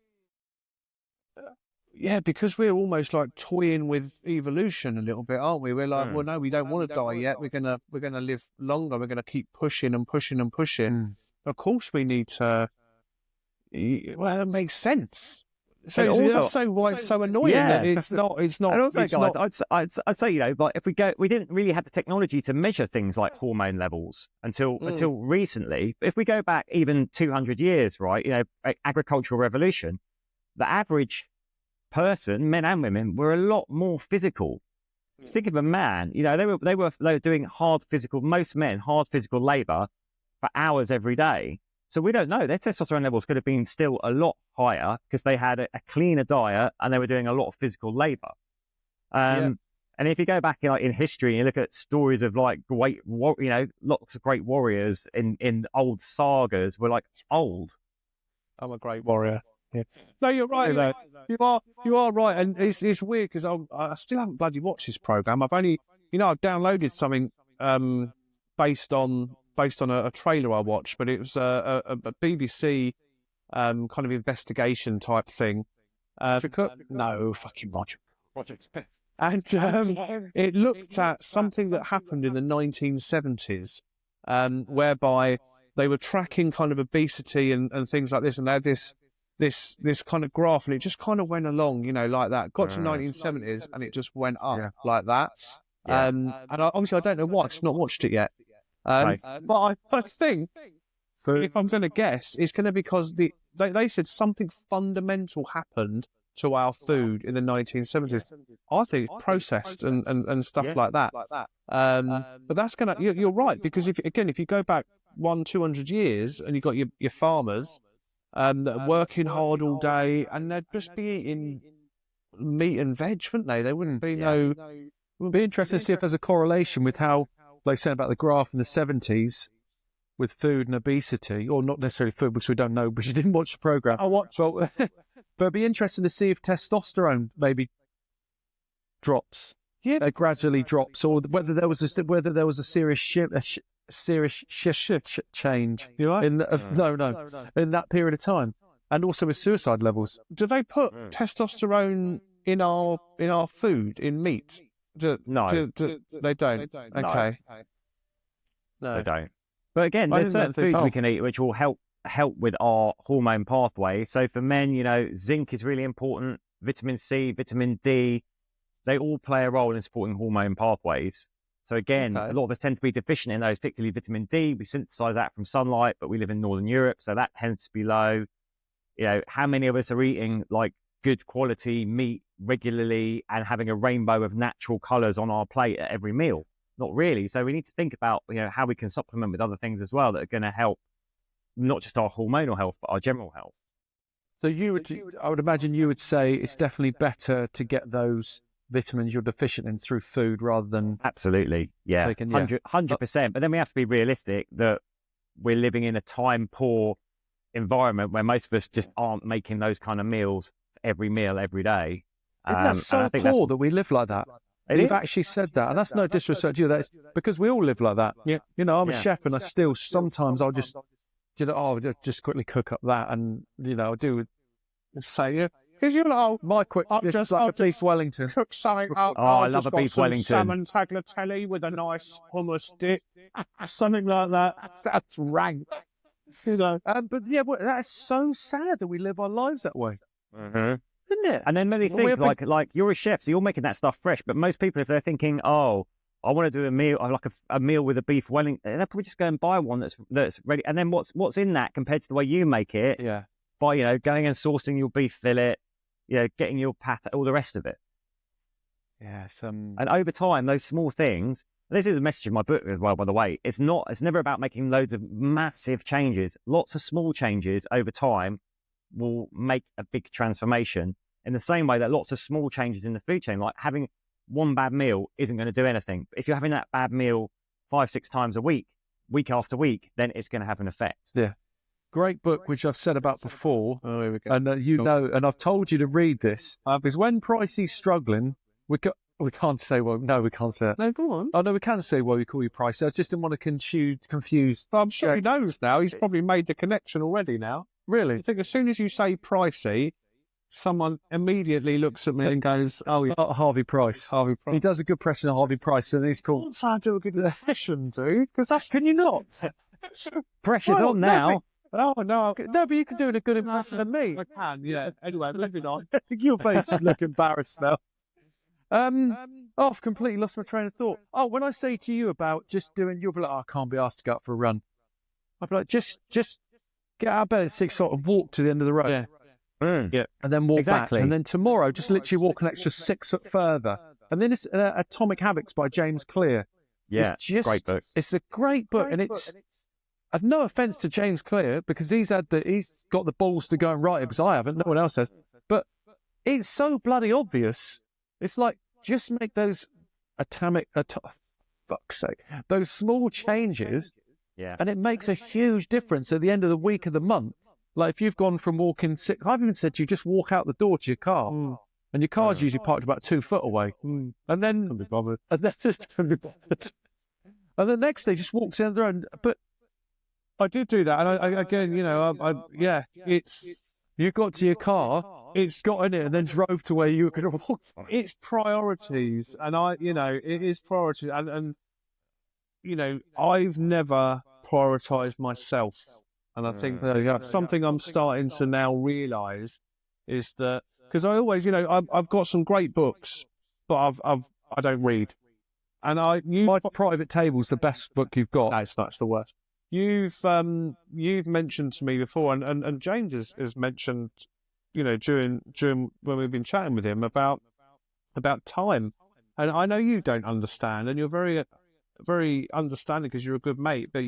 almost like toying with evolution a little bit, aren't we? We're like, well, no, we don't want to die yet. We're gonna live longer. We're gonna keep pushing and pushing and pushing. Of course, we need to. Well, it makes sense. So that's why it's so annoying. Yeah. That it's not. And also, it's guys, not... I'd say, you know, but if we didn't really have the technology to measure things like hormone levels until recently. If we go back even 200 years, right? You know, agricultural revolution, the average person, men and women, were a lot more physical. Think of a man. You know, they were doing most men hard physical labor for hours every day. So we don't know. Their testosterone levels could have been still a lot higher because they had a cleaner diet and they were doing a lot of physical labor. And if you go back in history and you look at stories of like lots of great warriors in old sagas were like old. I'm a great warrior. No, you're right. You are right, and it's weird because I still haven't bloody watched this program. I've only, I've downloaded something based on a trailer I watched, but it was a BBC kind of investigation type thing. No, fucking Roger. And it looked at something that happened in the 1970s, whereby they were tracking kind of obesity and things like this, and they had this kind of graph, and it just kind of went along, like that. Got to 1970s, and it just went up like that. And obviously, I don't know why. I've just not watched it yet. But I think, if I'm going to guess, it's going to be because they said something fundamental happened to our food in the 1970s. I think it's processed and stuff like that. But that's going to, you're right, because if you go back 100-200 years and you've got your farmers that are working hard all day, and they'd just be eating meat and veg, wouldn't they? There wouldn't be It would be interesting to see if there's a correlation with how, like saying about the graph in the 70s, with food and obesity, or not necessarily food, because we don't know, because you didn't watch the program. I watched. So, but it'd be interesting to see if testosterone maybe drops, gradually drops, or whether there was a serious shift change in that period of time, and also with suicide levels. Do they put testosterone in our food, in meat? No, they don't. Okay, no, they don't. But again, there's certain foods we can eat which will help with our hormone pathway. So for men, zinc is really important. Vitamin C, vitamin D, they all play a role in supporting hormone pathways. So again, a lot of us tend to be deficient in those, particularly vitamin D. We synthesize that from sunlight, but we live in Northern Europe, so that tends to be low. How many of us are eating like good quality meat regularly and having a rainbow of natural colors on our plate at every meal? Not really. So we need to think about, how we can supplement with other things as well that are going to help not just our hormonal health, but our general health. So I would imagine you would say it's definitely better to get those vitamins you're deficient in through food rather than absolutely, 100%. But then we have to be realistic that we're living in a time poor environment where most of us just aren't making those kind of meals every meal every day. Isn't that so poor that we live like that? You've actually said that, and that's no disrespect to you. That's because we all live like that. Yeah, I'm a chef, and I still sometimes I'll just, I'll just quickly cook up that, and I'll do say because my quick just like a beef Wellington. Cook something up. I love a beef Wellington. Salmon tagliatelle with a nice hummus dip, something like that. That's rank. But that's so sad that we live our lives that way. Mm-hmm. Isn't it? And then maybe think like you're a chef, so you're making that stuff fresh. But most people, if they're thinking, I want to do a meal, like a meal with a beef Wellington, they'll probably just go and buy one that's ready. And then what's in that compared to the way you make it? Yeah. By going and sourcing your beef fillet, getting your pat, all the rest of it. Yeah. And over time, those small things. This is a message in my book as well, by the way. It's never about making loads of massive changes. Lots of small changes over time will make a big transformation, in the same way that lots of small changes in the food chain, like having one bad meal isn't going to do anything. But if you're having that bad meal 5-6 times a week after week, then it's going to have an effect. Yeah. Great book, which I've said about before. Oh, here we go. And and I've told you to read this, because when Pricey's struggling, we can't say, well, no, we can't say it. No, go on. Oh, no, we can say, well, we call you Pricey. I just didn't want to confuse. But I'm sure he knows now. He's probably made the connection already now. Really? I think as soon as you say Pricey, someone immediately looks at me and goes, "Oh, yeah, Harvey Price." Harvey Price. He does a good impression of Harvey Price, and he's called. What's I do a good impression, dude? Because that's can you not? Pressure's on now. No, but you can do a good impression of me. I can, yeah. Anyway, moving on. Your face is looking embarrassed now. I've completely lost my train of thought. Oh, when I say to you about just doing, you'll be like, I can't be asked to go out for a run. I'll be like, just get out of bed at 6, sort of walk to the end of the road. Yeah. Yeah. And then walk back. And then tomorrow, just literally walk an extra 6 foot further. And then it's Atomic Habits by James Clear. Yeah, great book. It's a great book. And it's, I've no offense to James Clear, because he's got the balls to go and write it, because I haven't. No one else has. But it's so bloody obvious. It's like, just make those fuck's sake, those small changes, and it makes a huge difference at the end of the week of the month. Like if you've gone from walking I've even said to you, just walk out the door to your car. And your car's usually parked about 2 foot away. And then, and the next day just walks down the road. But I did do that. And I again, you know, it's... You got to your car, it's got in it, and then drove to where you were going to walk. It's priorities. And it is priorities. And you know, I've never prioritized myself. And I think something I'm starting to now realise is that, because I always, you know, I've got some great books, but I don't read. And My Private Table's the best book you've got. No, that's the worst. You've mentioned to me before, and James has mentioned, you know, during when we've been chatting with him about time. And I know you don't understand, and you're very, very understanding because you're a good mate. But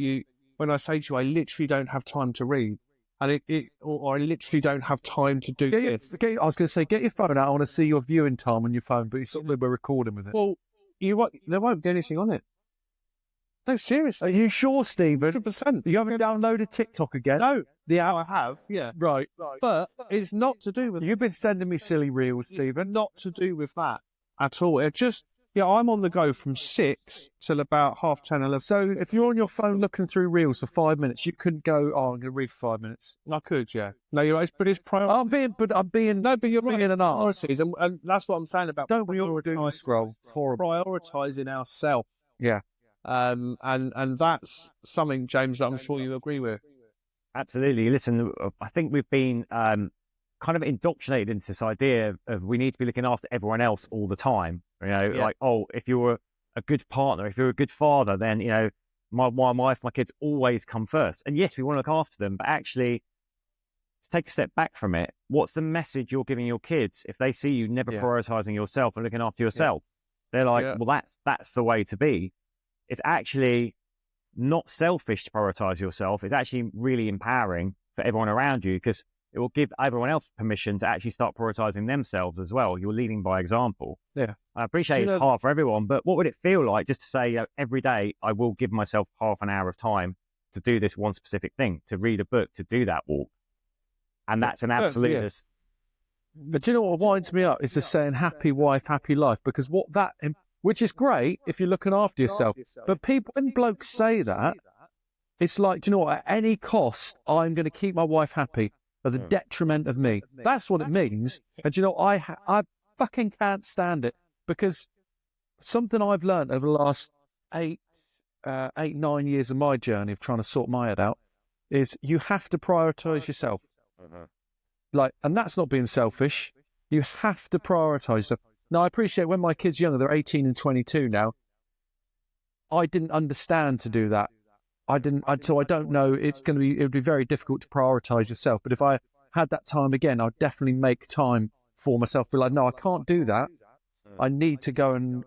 when I say to you, I literally don't have time to read, and or I literally don't have time to do this. I was going to say, get your phone out. I want to see your viewing time on your phone, but we're recording with it. Well, there won't be anything on it. No, seriously. Are you sure, Stephen? 100%. You haven't downloaded TikTok again? No. I have, yeah. Right. But it's not to do with... You've been sending me silly reels, Stephen. Not to do with that at all. It just... Yeah, I'm on the go from 6 till about 10:30, 11. So if you're on your phone looking through reels for 5 minutes, you couldn't go, I'm going to read for 5 minutes. I could, yeah. No, you're right. But it's priority. I'm being No, but you're right. An arse. And that's what I'm saying about... Don't we all do scroll? It's horrible. Prioritising ourselves. Yeah. And that's something, James, that I'm sure you agree with. Absolutely. Listen, I think we've been kind of indoctrinated into this idea of we need to be looking after everyone else all the time. You know, like, oh, if you're a good partner, if you're a good father, then, you know, my wife, my kids always come first. And yes, we want to look after them, but actually take a step back from it. What's the message you're giving your kids if they see you never prioritizing yourself and looking after yourself? They're like, well, that's the way to be. It's actually not selfish to prioritize yourself. It's actually really empowering for everyone around you, because it will give everyone else permission to actually start prioritizing themselves as well. You're leading by example. Yeah. I appreciate it's hard for everyone, but what would it feel like just to say, every day I will give myself half an hour of time to do this one specific thing, to read a book, to do that walk? And that's an absolute... But do you know what winds me up is the saying, happy wife, happy life, because which is great if you're looking after yourself. But when blokes say that, it's like, do you know what, at any cost, I'm going to keep my wife happy at the detriment of me. That's what it means. And do you know, I fucking can't stand it, because something I've learned over the last 9 years of my journey of trying to sort my head out is you have to prioritize yourself. And that's not being selfish. You have to prioritize yourself. Now, I appreciate when my kids are younger, they're 18 and 22 now. I didn't understand to do that. So I don't know. It would be very difficult to prioritize yourself. But if I had that time again, I'd definitely make time for myself. Be like, no, I can't do that. I need to go and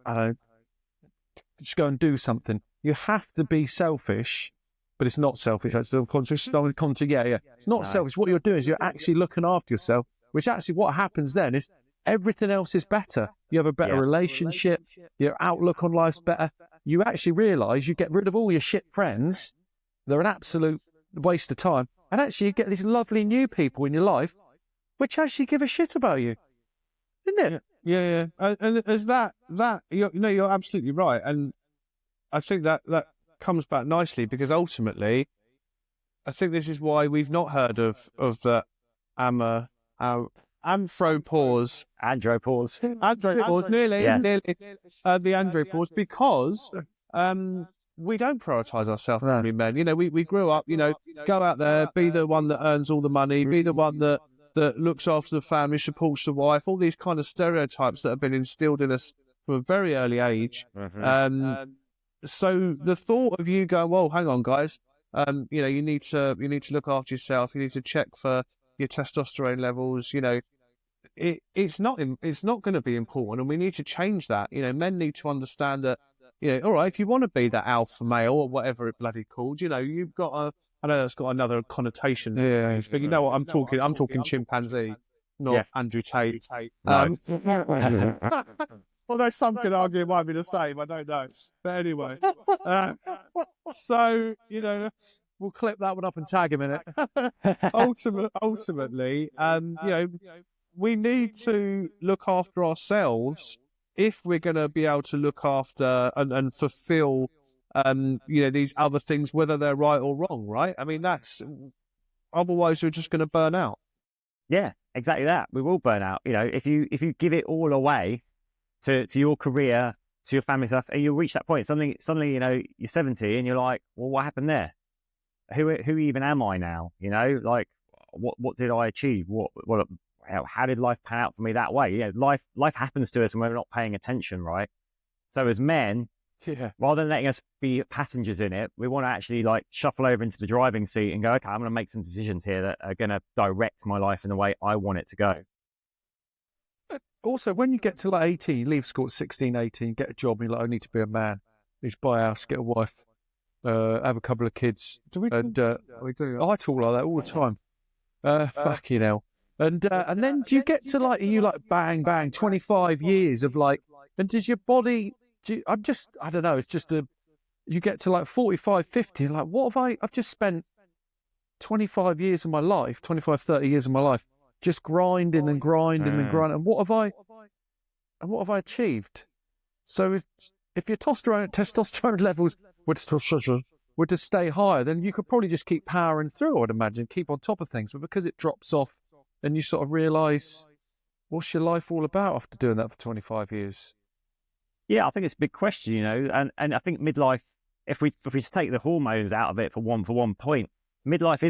just go and do something. You have to be selfish, but it's not selfish. It's It's not selfish. What you're doing is you're actually looking after yourself, which actually what happens then is everything else is better. You have a better relationship. Your outlook on life's better. You actually realise you get rid of all your shit friends. They're an absolute waste of time. And actually you get these lovely new people in your life which actually give a shit about you. Isn't it? Yeah. And there's that you're absolutely right. And I think that comes back nicely, because ultimately I think this is why we've not heard of the Andropause, nearly, the Andropause, because we don't prioritise ourselves as men. You know, we grew up, you know, go out there, be the one that earns all the money, be the one that looks after the family, supports the wife, all these kind of stereotypes that have been instilled in us from a very early age. So the thought of you going, well, hang on, guys, you know, you need to look after yourself. You need to check for your testosterone levels. You know, it's not going to be important, and we need to change that. You know, men need to understand that. You know, all right, if you want to be that alpha male or whatever it bloody called, you know, you've got I know that's got another connotation. Yeah, but you know what I'm talking? I'm talking chimpanzee, not Andrew Tate. Although some could argue it might be the same, I don't know. But anyway, so, you know, We'll clip that one up and tag him in it. Ultimately, we need to look after ourselves if we're going to be able to look after and fulfill, these other things, whether they're right or wrong, right? I mean, otherwise we're just going to burn out. Yeah, exactly that. We will burn out. If you give it all away to your career, to your family stuff, and you'll reach that point. Suddenly, you're 70 and you're like, well, what happened there? Who even am I now? Like, what did I achieve? How did life pan out for me that way? Life happens to us when we're not paying attention, right? So as men, rather than letting us be passengers in it, we want to actually like shuffle over into the driving seat and go, okay, I'm going to make some decisions here that are going to direct my life in the way I want it to go. Also, when you get to like 18, you leave school at 16, 18, get a job, and you're like, I need to be a man. You just buy a house, get a wife, have a couple of kids. We do. I talk like that all the time. Fucking hell. And then do you get to like, you like bang, bang, 25 years of like, and does your body, I don't know, it's just you get to like 45, 50, and like, I've just spent 25 years of my life, 25, 30 years of my life, just grinding and grinding and grinding. And what have I achieved? So if your testosterone levels were to stay higher, then you could probably just keep powering through, I'd imagine, keep on top of things. But because it drops off, then you sort of realise, what's your life all about after doing that for 25 years? Yeah, I think it's a big question, and I think midlife, if we just take the hormones out of it for one point, midlife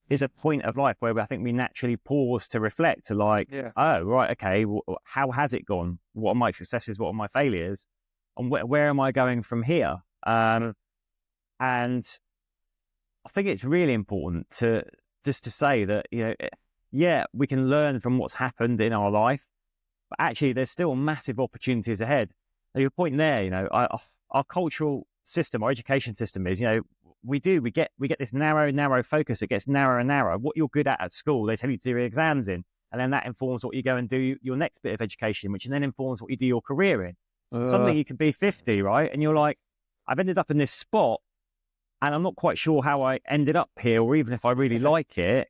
is a point of life where I think we naturally pause to reflect, to like, oh, right, okay, how has it gone? What are my successes? What are my failures? And where am I going from here? And I think it's really important to say that, we can learn from what's happened in our life, but actually there's still massive opportunities ahead. And your point there, our cultural system, our education system is, we get this narrow focus. It gets narrower and narrower. What you're good at school, they tell you to do your exams in, and then that informs what you go and do your next bit of education, which then informs what you do your career in. Suddenly you can be 50, right? And you're like, I've ended up in this spot, and I'm not quite sure how I ended up here, or even if I really like it.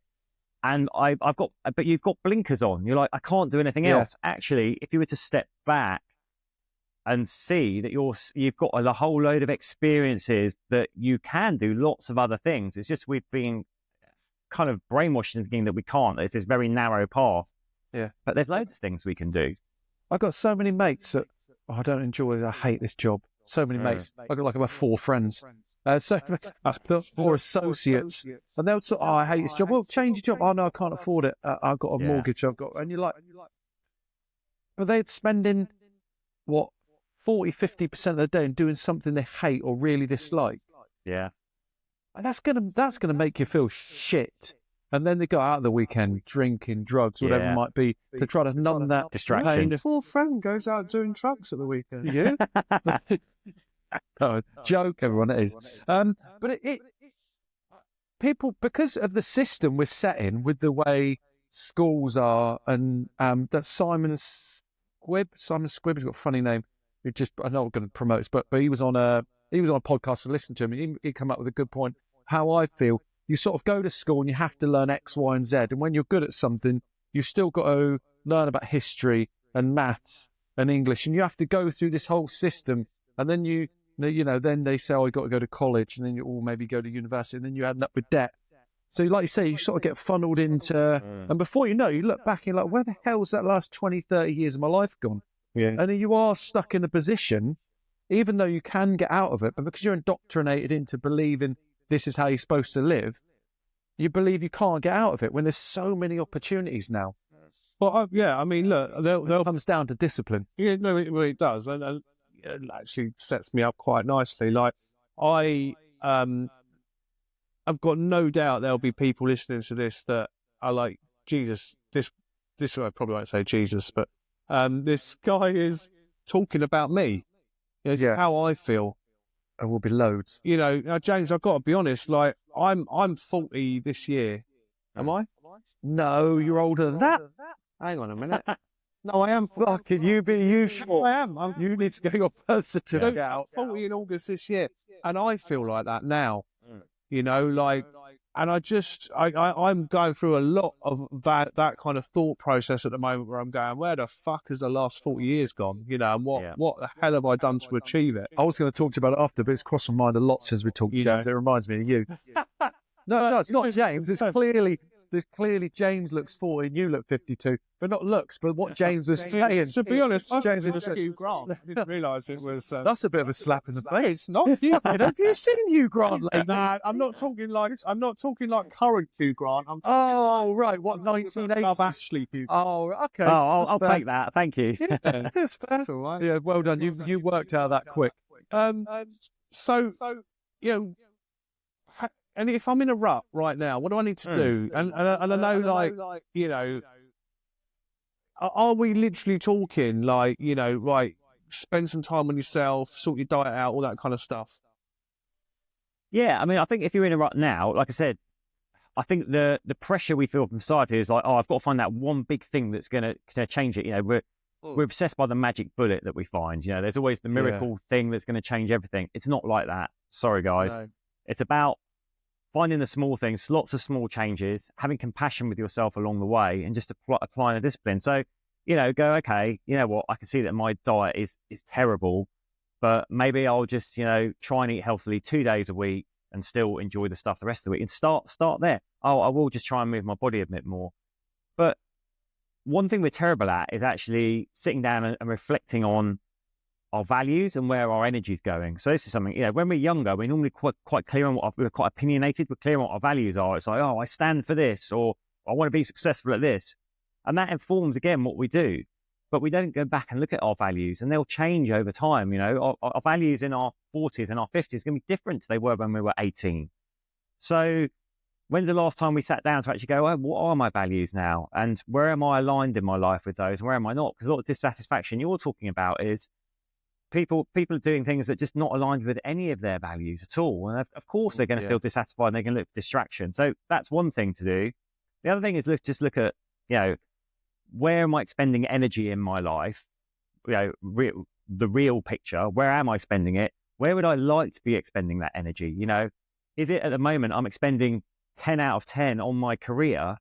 And but you've got blinkers on. You're like, I can't do anything else. Actually, if you were to step back and see that you've got a whole load of experiences that you can do lots of other things. It's just we've been kind of brainwashed into thinking that we can't. It's this very narrow path. Yeah. But there's loads of things we can do. I've got so many mates that I don't enjoy. I hate this job. So many mates. I've got like about 4 friends. Or associates. And they'll say, I hate this job. Well, change your job. Oh, no, I can't afford it. I've got a mortgage. And you're like, but they're spending, 40-50% of the day doing something they hate or really dislike. Yeah. And that's gonna make you feel shit. And then they go out the weekend drinking, drugs, whatever it might be, to try to numb that distraction. My 4th friend goes out doing drugs at the weekend. Yeah. Joke, everyone, it is. But people, because of the system we're set in with the way schools are, and that Simon Squibb has got a funny name. I'm not going to promote this, but he was on a podcast to listen to him. He come up with a good point. How I feel, you sort of go to school and you have to learn X, Y, and Z. And when you're good at something, you've still got to learn about history and maths and English, and you have to go through this whole system. And then then they say, oh, you've got to go to college, and then you all maybe go to university, and then you end up with debt. So like you say, you sort of get funneled into, and before you know, you look back and you're like, where the hell's that last 20, 30 years of my life gone? Yeah. And then you are stuck in a position, even though you can get out of it, but because you're indoctrinated into believing this is how you're supposed to live, you believe you can't get out of it when there's so many opportunities now. Well, I mean, look, it comes down to discipline. Yeah, no, it does, and it actually sets me up quite nicely. Like, I've got no doubt there'll be people listening to this that are like, Jesus, this I probably won't say Jesus, but this guy is talking about me. How I feel. There will be loads. Now, James, I've got to be honest, like, I'm 40 this year. Am I? No, you're older than that. Hang on a minute. No, I am. Fucking you sure? I am. You need to get your birth certificate out. 40 in August this year. And I feel like that now. like, and I'm going through a lot of that kind of thought process at the moment where I'm going, where the fuck has the last 40 years gone? And what the hell have I done to achieve it? I was going to talk to you about it after, but it's crossed my mind a lot since we talked, James. It reminds me of you. No, it's not James. It's clearly James looks 40 and you look 52, but not looks, but what James was saying. To be honest, James was Hugh Grant. I didn't realise it was. That's a bit of a slap in the face. It's not Hugh. Have you seen Hugh Grant lately? Nah, I'm not talking like current Hugh Grant. Right. What, 1980s? Love Ashley Hugh. Oh, okay. Oh, I'll take that. Thank you. Yeah, that's fair. That's all right. Yeah, well done. You worked out that quick. So and if I'm in a rut right now, what do I need to do? And I know, like, are we literally talking like, right, spend some time on yourself, sort your diet out, all that kind of stuff? Yeah, I mean, I think if you're in a rut now, like I said, I think the pressure we feel from society is like, oh, I've got to find that one big thing that's going to change it. We're obsessed by the magic bullet that we find. There's always the miracle thing that's going to change everything. It's not like that. Sorry, guys. No. It's about finding the small things, lots of small changes, having compassion with yourself along the way, and just applying a discipline. So, go, okay, you know what? I can see that my diet is terrible, but maybe I'll just, try and eat healthily 2 days a week and still enjoy the stuff the rest of the week, and start there. Oh, I will just try and move my body a bit more. But one thing we're terrible at is actually sitting down and reflecting on our values and where our energy is going. So this is something, when we're younger, we're normally quite clear on we're quite opinionated. We're clear on what our values are. It's like, oh, I stand for this, or I want to be successful at this. And that informs, again, what we do. But we don't go back and look at our values, and they'll change over time. Our values in our 40s and our 50s are going to be different to they were when we were 18. So when's the last time we sat down to actually go, oh, what are my values now? And where am I aligned in my life with those? And where am I not? Because a lot of dissatisfaction you're talking about is people are doing things that just not aligned with any of their values at all. And of course they're going to feel dissatisfied, and they're going to look for distraction. So that's one thing to do. The other thing is look at, where am I expending energy in my life? The real picture. Where am I spending it? Where would I like to be expending that energy? Is it at the moment I'm expending 10 out of 10 on my career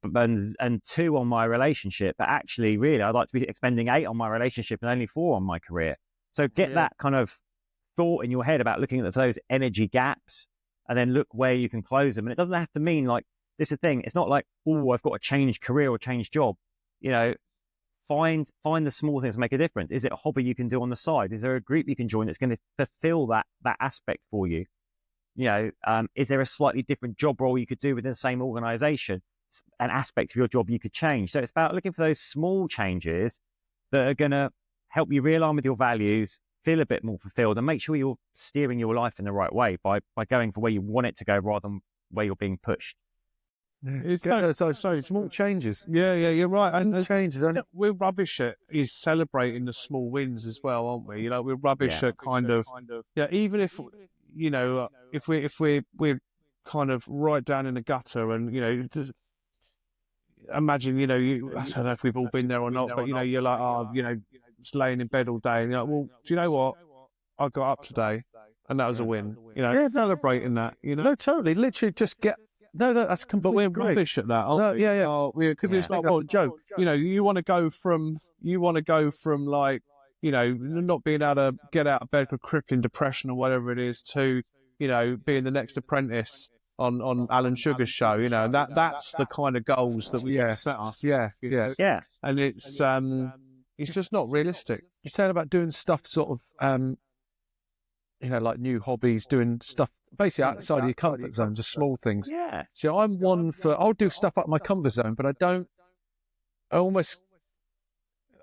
and 2 on my relationship, but actually really I'd like to be expending 8 on my relationship and only 4 on my career. So get that kind of thought in your head about looking at those energy gaps, and then look where you can close them. And it doesn't have to mean like, this is the thing. It's not like, oh, I've got to change career or change job. Find the small things that make a difference. Is it a hobby you can do on the side? Is there a group you can join that's going to fulfill that aspect for you? Is there a slightly different job role you could do within the same organization? An aspect of your job you could change. So it's about looking for those small changes that are going to help you realign with your values, feel a bit more fulfilled, and make sure you're steering your life in the right way by going for where you want it to go rather than where you're being pushed. So small changes. Yeah, you're right. And changes. We're rubbish at celebrating the small wins as well, aren't we? We're rubbish at kind of even if if we're kind of right down in the gutter, and just imagine I don't know if we've all been there or not, but you're like, just laying in bed all day, and you're like, well, do you know what? I got up today, and that was a win. Celebrating that. No, totally. Literally, just get. No, that's completely. But we're rubbish at that, aren't we? Yeah. Because it's not a joke. You want to go from like, not being able to get out of bed with crippling depression or whatever it is, to, being the next apprentice on Alan Sugar's show. And that's the kind of goals that we set us. Yeah. And it's just not realistic. You're saying about doing stuff sort of, like new hobbies, doing stuff basically outside of your comfort zone, just small things. Yeah. So I'm one for, I'll do stuff out my comfort zone, but I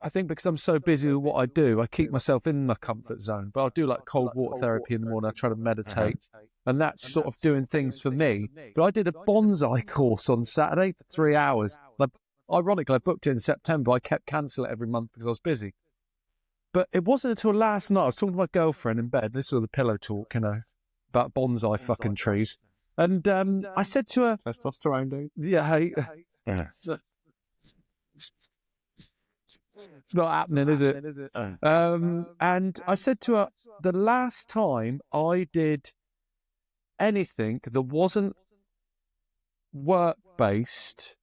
think because I'm so busy with what I do, I keep myself in my comfort zone. But I'll do like cold water therapy in the morning. I try to meditate. And that's sort of doing things for me. But I did a bonsai course on Saturday for 3 hours. Ironically, I booked it in September. I kept cancelling it every month because I was busy. But it wasn't until last night, I was talking to my girlfriend in bed. This was the pillow talk, about bonsai fucking trees. And I said to her... Testosterone, dude. Yeah, hey. It's not happening, is it? And I said to her, the last time I did anything that wasn't work-based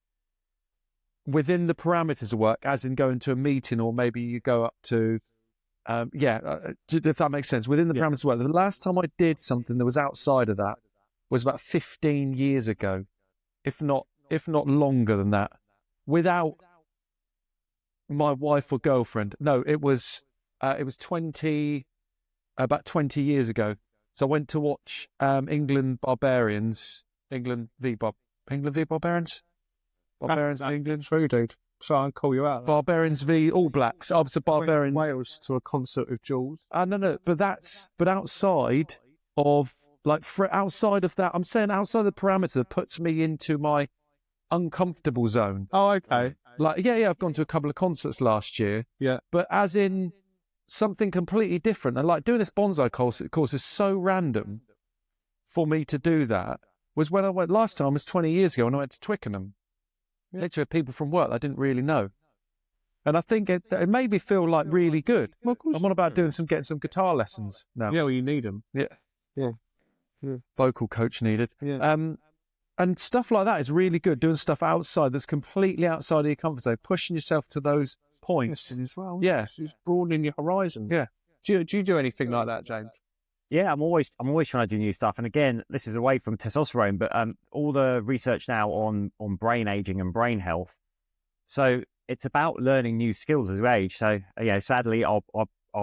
within the parameters of work, as in going to a meeting, or maybe you go up to, if that makes sense, within the parameters of work. The last time I did something that was outside of that was about 15 years ago, if not longer than that, without my wife or girlfriend. No, it was about 20 years ago. So I went to watch England v Barbarians. Barbarians v England. True, dude. So I'll call you out. Barbarians v All Blacks. I was a Barbarian. Wales to a concert with Jules. No, but outside of outside of that, I'm saying outside of the parameter that puts me into my uncomfortable zone. Oh, okay. I've gone to a couple of concerts last year. Yeah. But as in something completely different. And doing this bonsai course is so random for me to do that. Was when I went last time, was 20 years ago, when I went to Twickenham. Yeah. Literally people from work I didn't really know. And I think it made me feel really good. Well, of course. I'm on about getting some guitar lessons now. Yeah, well, you need them. Yeah. Vocal coach needed. Yeah. And stuff like that is really good. Doing stuff outside that's completely outside of your comfort zone, pushing yourself to those points as well. Yes, it's broadening your horizon. Yeah. Do you do anything like that, James? Yeah, I'm always trying to do new stuff. And again, this is away from testosterone, but all the research now on brain aging and brain health. So it's about learning new skills as we age. So sadly, our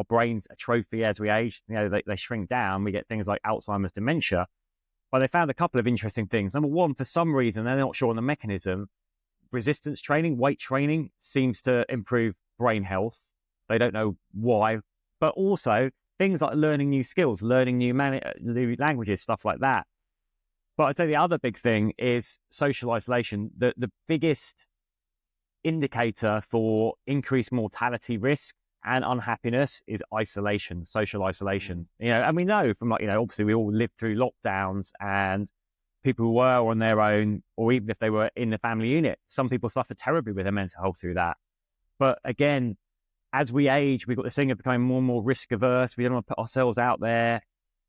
brains atrophy as we age. They shrink down. We get things like Alzheimer's, dementia. But they found a couple of interesting things. Number one, for some reason, they're not sure on the mechanism. Resistance training, weight training seems to improve brain health. They don't know why, but also things like learning new skills, learning new languages, stuff like that. But I'd say the other big thing is social isolation. The biggest indicator for increased mortality risk and unhappiness is isolation, social isolation. And we know from obviously we all lived through lockdowns, and people who were on their own, or even if they were in the family unit, some people suffer terribly with their mental health through that. But again, as we age, we've got this thing of becoming more and more risk averse. We don't want to put ourselves out there.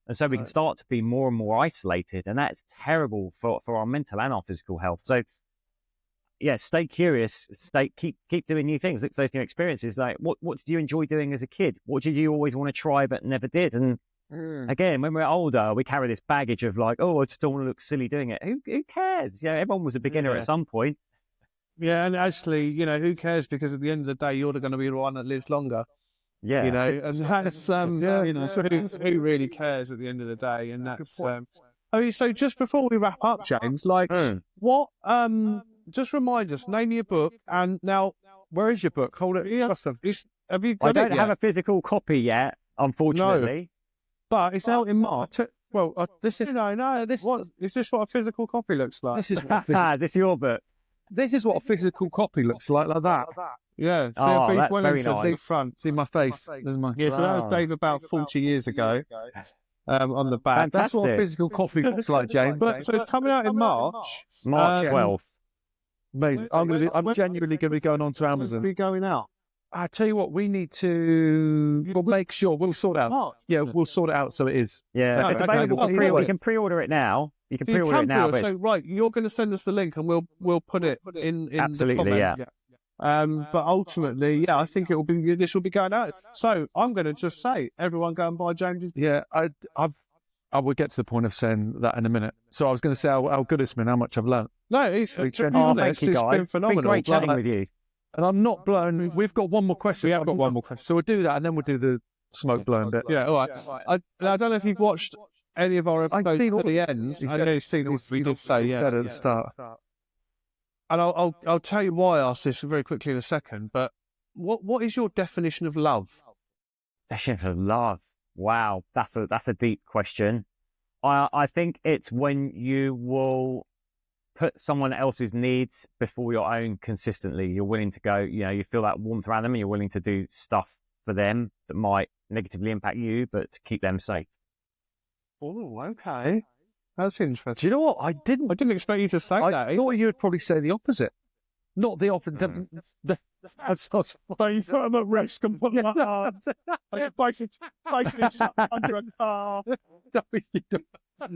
And so we can start to be more and more isolated. And that's terrible for our mental and our physical health. So yeah, stay curious, keep doing new things, look for those new experiences. Like what did you enjoy doing as a kid? What did you always want to try but never did? And again, when we're older, we carry this baggage of I just don't want to look silly doing it. Who cares? Everyone was a beginner at some point. Yeah, and actually, who cares? Because at the end of the day, you're going to be the one that lives longer. Yeah, and that's so who really cares at the end of the day? And that's so just before we wrap up, James, what just remind us, name your book, and now where is your book? Hold it. Yeah, have you got I don't it have a physical copy yet, unfortunately. No, but it's out in March. This is Is this what a physical copy looks like? This is this is your book. This is what a physical copy looks like that. Yeah. So that's very nice. Front. See my face. There's my. Yeah. So that was Dave about 40 years ago. On the back. Fantastic. That's what a physical copy looks like, James. So it's coming out in March. March 12th. Amazing. I'm genuinely going to be going on to Amazon. Be going out. I tell you what, we need to. We'll make sure we'll sort it out. March. Yeah, we'll sort it out so it is. Yeah, it's available. You can pre-order it now. You can pre-order it now. So you're going to send us the link, and we'll put it in absolutely, the comment. Yeah. But ultimately, I think this will be going out. So I'm going to just say, everyone go and buy James's. Yeah, I will get to the point of saying that in a minute. So I was going to say how good it's been, how much I've learned. No, it's thank you, guys. It's been phenomenal. It's been great chatting with you. And I'm not blown. We've got one more question. We have got one more question. So we'll do that, and then we'll do the smoke blowing bit. Yeah, all right. I don't know if you've watched any of our episodes at the end. I know you've seen what we did say, said at the start. And I'll tell you why I asked this very quickly in a second. But what is your definition of love? Definition of love. Wow, that's a deep question. I think it's when you will put someone else's needs before your own consistently. You're willing to go, you feel that warmth around them, and you're willing to do stuff for them that might negatively impact you, but to keep them safe. Oh, okay. That's interesting. Do you know what? I didn't expect you to say that. I thought you would probably say the opposite. Not the opposite. That's not. Well, you thought I'm at risk and put my arms. Basically under a car.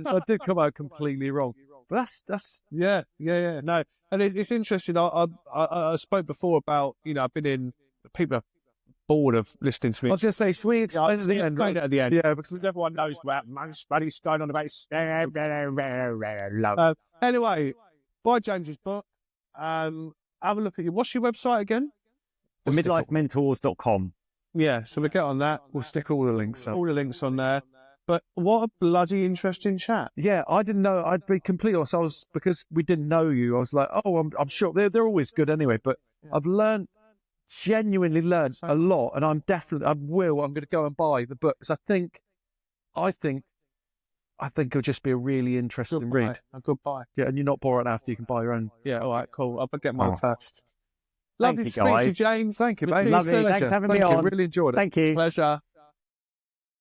I did come out completely wrong. But that's Yeah. No, and it's interesting. I spoke before about, I've been in, people are bored of listening to me. I was going to say, should we explain at the end? Explain it at the end. Yeah, because Because everyone knows about money stone on about love. Anyway, buy James's book. Have a look at what's your website again? Midlifementors.com. Yeah, so we get on that. we'll stick all the links up. All the links on there. But what a bloody interesting chat. Yeah, I didn't know. I'd be completely honest. Because we didn't know you, I was like, oh, I'm sure they're always good anyway. But I've genuinely learned a lot, and I'm going to go and buy the book because I think it'll just be a really interesting read. A good buy. Yeah, and you're not boring after you can buy your own. Yeah, all right, cool. I'll get mine first. Thank Lovely you, to speak to you, guys. James. Thank you, mate. Lovely. Pleasure. Thanks for having me Thank you. on. Really enjoyed it. Thank you. Pleasure.